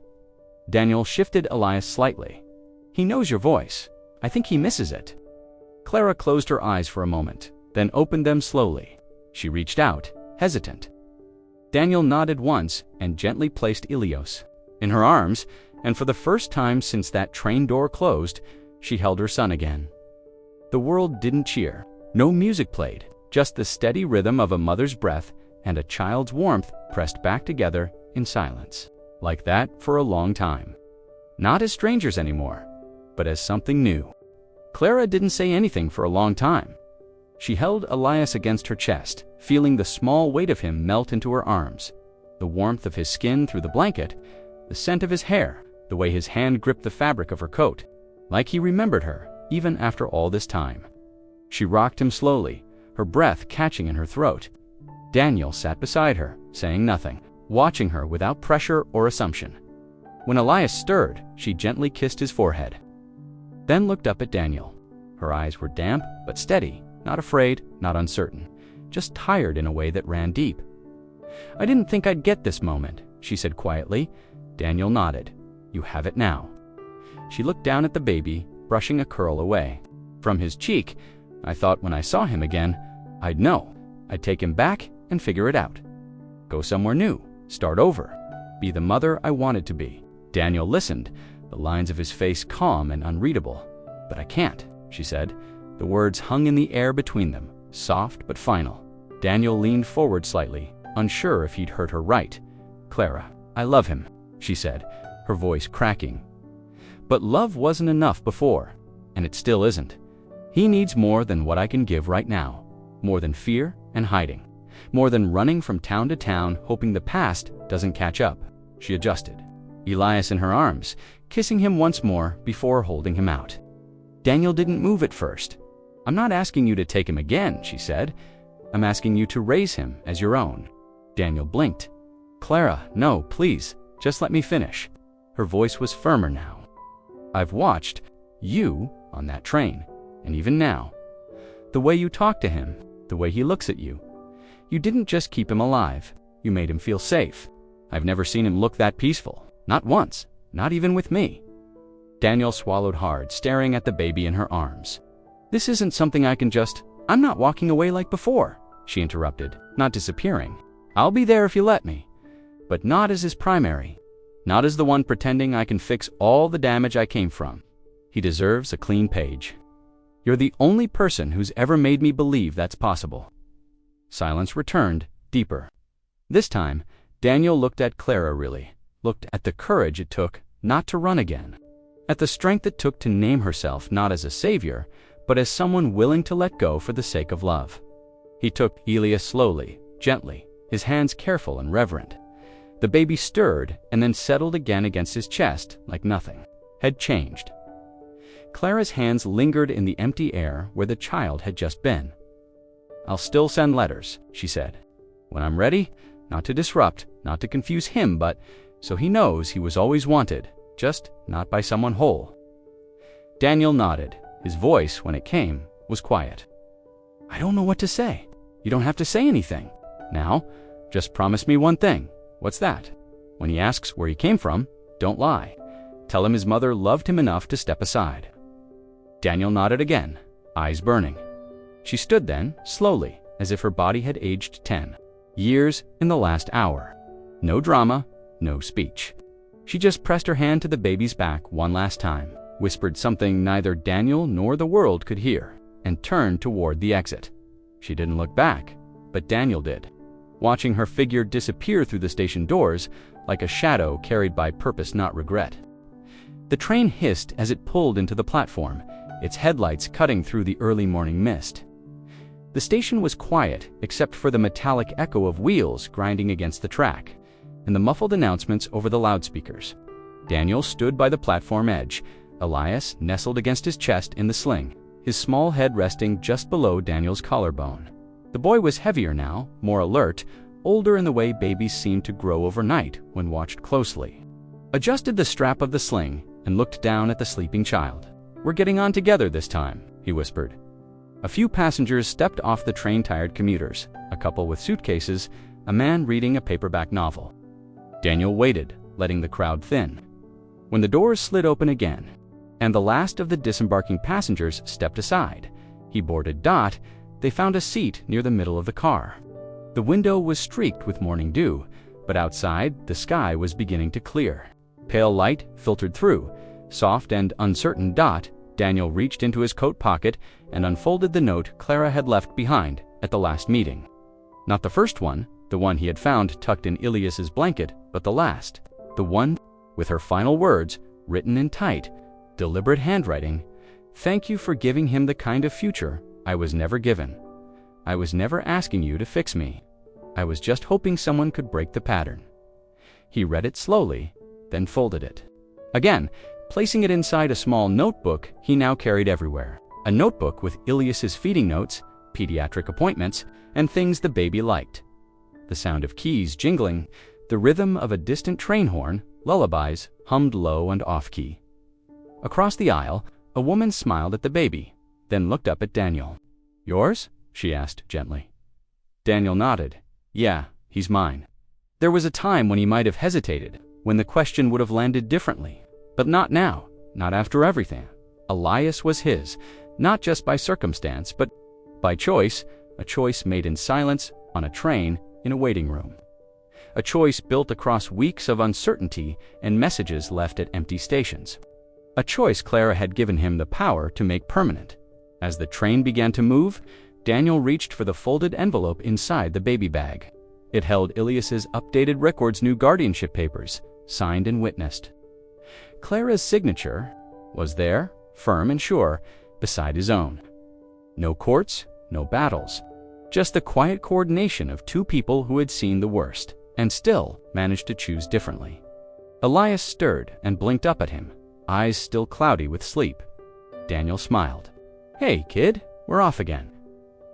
Daniel shifted Elias slightly. "He knows your voice. I think he misses it." Clara closed her eyes for a moment, then opened them slowly. She reached out, hesitant. Daniel nodded once and gently placed Ilios in her arms, and for the first time since that train door closed, she held her son again. The world didn't cheer. No music played, Just the steady rhythm of a mother's breath and a child's warmth pressed back together in silence. Like that for a long time. Not as strangers anymore, but as something new. Clara didn't say anything for a long time. She held Elias against her chest, feeling the small weight of him melt into her arms, the warmth of his skin through the blanket, the scent of his hair, the way his hand gripped the fabric of her coat, like he remembered her, even after all this time. She rocked him slowly, her breath catching in her throat. Daniel sat beside her, saying nothing, watching her without pressure or assumption. When Elias stirred, she gently kissed his forehead, then looked up at Daniel. Her eyes were damp but steady, not afraid, not uncertain, just tired in a way that ran deep. "I didn't think I'd get this moment," she said quietly. Daniel nodded. "You have it now." She looked down at the baby, brushing a curl away. From his cheek, "I thought when I saw him again, I'd know. I'd take him back and figure it out. Go somewhere new, start over, be the mother I wanted to be." Daniel listened, the lines of his face calm and unreadable. "But I can't," she said. The words hung in the air between them, soft but final. Daniel leaned forward slightly, unsure if he'd heard her right. "Clara, I love him," she said, her voice cracking. "But love wasn't enough before, and it still isn't. He needs more than what I can give right now, more than fear and hiding, more than running from town to town hoping the past doesn't catch up." She adjusted, Elias in her arms, kissing him once more before holding him out. Daniel didn't move at first. "I'm not asking you to take him again," she said. "I'm asking you to raise him as your own." Daniel blinked. "Clara, no, please, just let me finish." Her voice was firmer now. "I've watched you on that train, and even now. The way you talk to him, the way he looks at you. You didn't just keep him alive, you made him feel safe. I've never seen him look that peaceful. Not once, not even with me." Daniel swallowed hard, staring at the baby in her arms. "This isn't something I can just— I'm not walking away like before," she interrupted, not disappearing. "I'll be there if you let me, but not as his primary, not as the one pretending I can fix all the damage I came from. He deserves a clean page. You're the only person who's ever made me believe that's possible." Silence returned, deeper. This time, Daniel looked at Clara really, looked at the courage it took not to run again, at the strength it took to name herself not as a savior, but as someone willing to let go for the sake of love. He took Elias slowly, gently, his hands careful and reverent. The baby stirred and then settled again against his chest like nothing had changed. Clara's hands lingered in the empty air where the child had just been. "I'll still send letters," she said. "When I'm ready, not to disrupt, not to confuse him, but so he knows he was always wanted, just not by someone whole." Daniel nodded. His voice, when it came, was quiet. "I don't know what to say." "You don't have to say anything. Now, just promise me one thing." "What's that?" "When he asks where he came from, don't lie. Tell him his mother loved him enough to step aside." Daniel nodded again, eyes burning. She stood then, slowly, as if her body had aged 10 years in the last hour. No drama, no speech. She just pressed her hand to the baby's back one last time, whispered something neither Daniel nor the world could hear, and turned toward the exit. She didn't look back, but Daniel did, watching her figure disappear through the station doors like a shadow carried by purpose, not regret. The train hissed as it pulled into the platform, its headlights cutting through the early morning mist. The station was quiet except for the metallic echo of wheels grinding against the track and the muffled announcements over the loudspeakers. Daniel stood by the platform edge, Elias nestled against his chest in the sling, his small head resting just below Daniel's collarbone. The boy was heavier now, more alert, older in the way babies seem to grow overnight when watched closely. Adjusted the strap of the sling and looked down at the sleeping child. "We're getting on together this time," he whispered. A few passengers stepped off the train-tired commuters, a couple with suitcases, a man reading a paperback novel. Daniel waited, letting the crowd thin. When the doors slid open again, and the last of the disembarking passengers stepped aside, he boarded Dot. They found a seat near the middle of the car. The window was streaked with morning dew, but outside the sky was beginning to clear. Pale light filtered through. Soft and uncertain. Daniel reached into his coat pocket and unfolded the note Clara had left behind at the last meeting. Not the first one, the one he had found tucked in Ilias's blanket, but the last. The one with her final words, written in tight, deliberate handwriting. "Thank you for giving him the kind of future I was never given. I was never asking you to fix me. I was just hoping someone could break the pattern." He read it slowly, then folded it. Again, placing it inside a small notebook he now carried everywhere. A notebook with Ilias's feeding notes, pediatric appointments, and things the baby liked. The sound of keys jingling, the rhythm of a distant train horn, lullabies hummed low and off-key. Across the aisle, a woman smiled at the baby, then looked up at Daniel. "Yours?" she asked gently. Daniel nodded. "Yeah, he's mine." There was a time when he might have hesitated, when the question would have landed differently. But not now, not after everything. Elias was his, not just by circumstance, but by choice, a choice made in silence, on a train, in a waiting room. A choice built across weeks of uncertainty and messages left at empty stations. A choice Clara had given him the power to make permanent. As the train began to move, Daniel reached for the folded envelope inside the baby bag. It held Ilias's updated record's new guardianship papers, signed and witnessed. Clara's signature was there, firm and sure, beside his own. No courts, no battles, just the quiet coordination of two people who had seen the worst, and still managed to choose differently. Elias stirred and blinked up at him, eyes still cloudy with sleep. Daniel smiled. "Hey, kid, we're off again."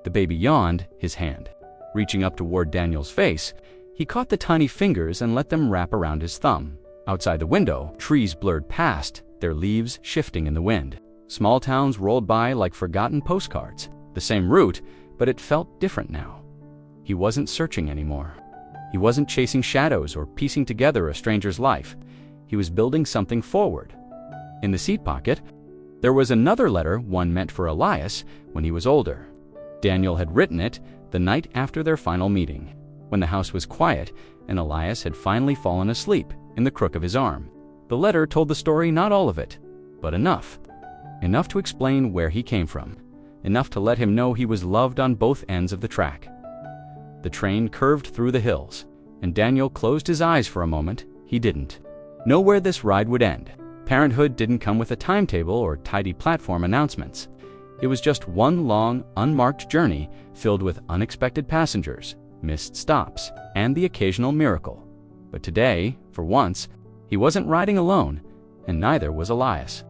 The baby yawned, his hand. Reaching up toward Daniel's face, he caught the tiny fingers and let them wrap around his thumb. Outside the window, trees blurred past, their leaves shifting in the wind. Small towns rolled by like forgotten postcards. The same route, but it felt different now. He wasn't searching anymore. He wasn't chasing shadows or piecing together a stranger's life. He was building something forward. In the seat pocket, there was another letter, one meant for Elias when he was older. Daniel had written it the night after their final meeting, when the house was quiet and Elias had finally fallen asleep in the crook of his arm. The letter told the story, not all of it, but enough. Enough to explain where he came from. Enough to let him know he was loved on both ends of the track. The train curved through the hills, and Daniel closed his eyes for a moment. He didn't know where this ride would end. Parenthood didn't come with a timetable or tidy platform announcements. It was just one long, unmarked journey filled with unexpected passengers, missed stops, and the occasional miracle. But today, for once, he wasn't riding alone, and neither was Elias.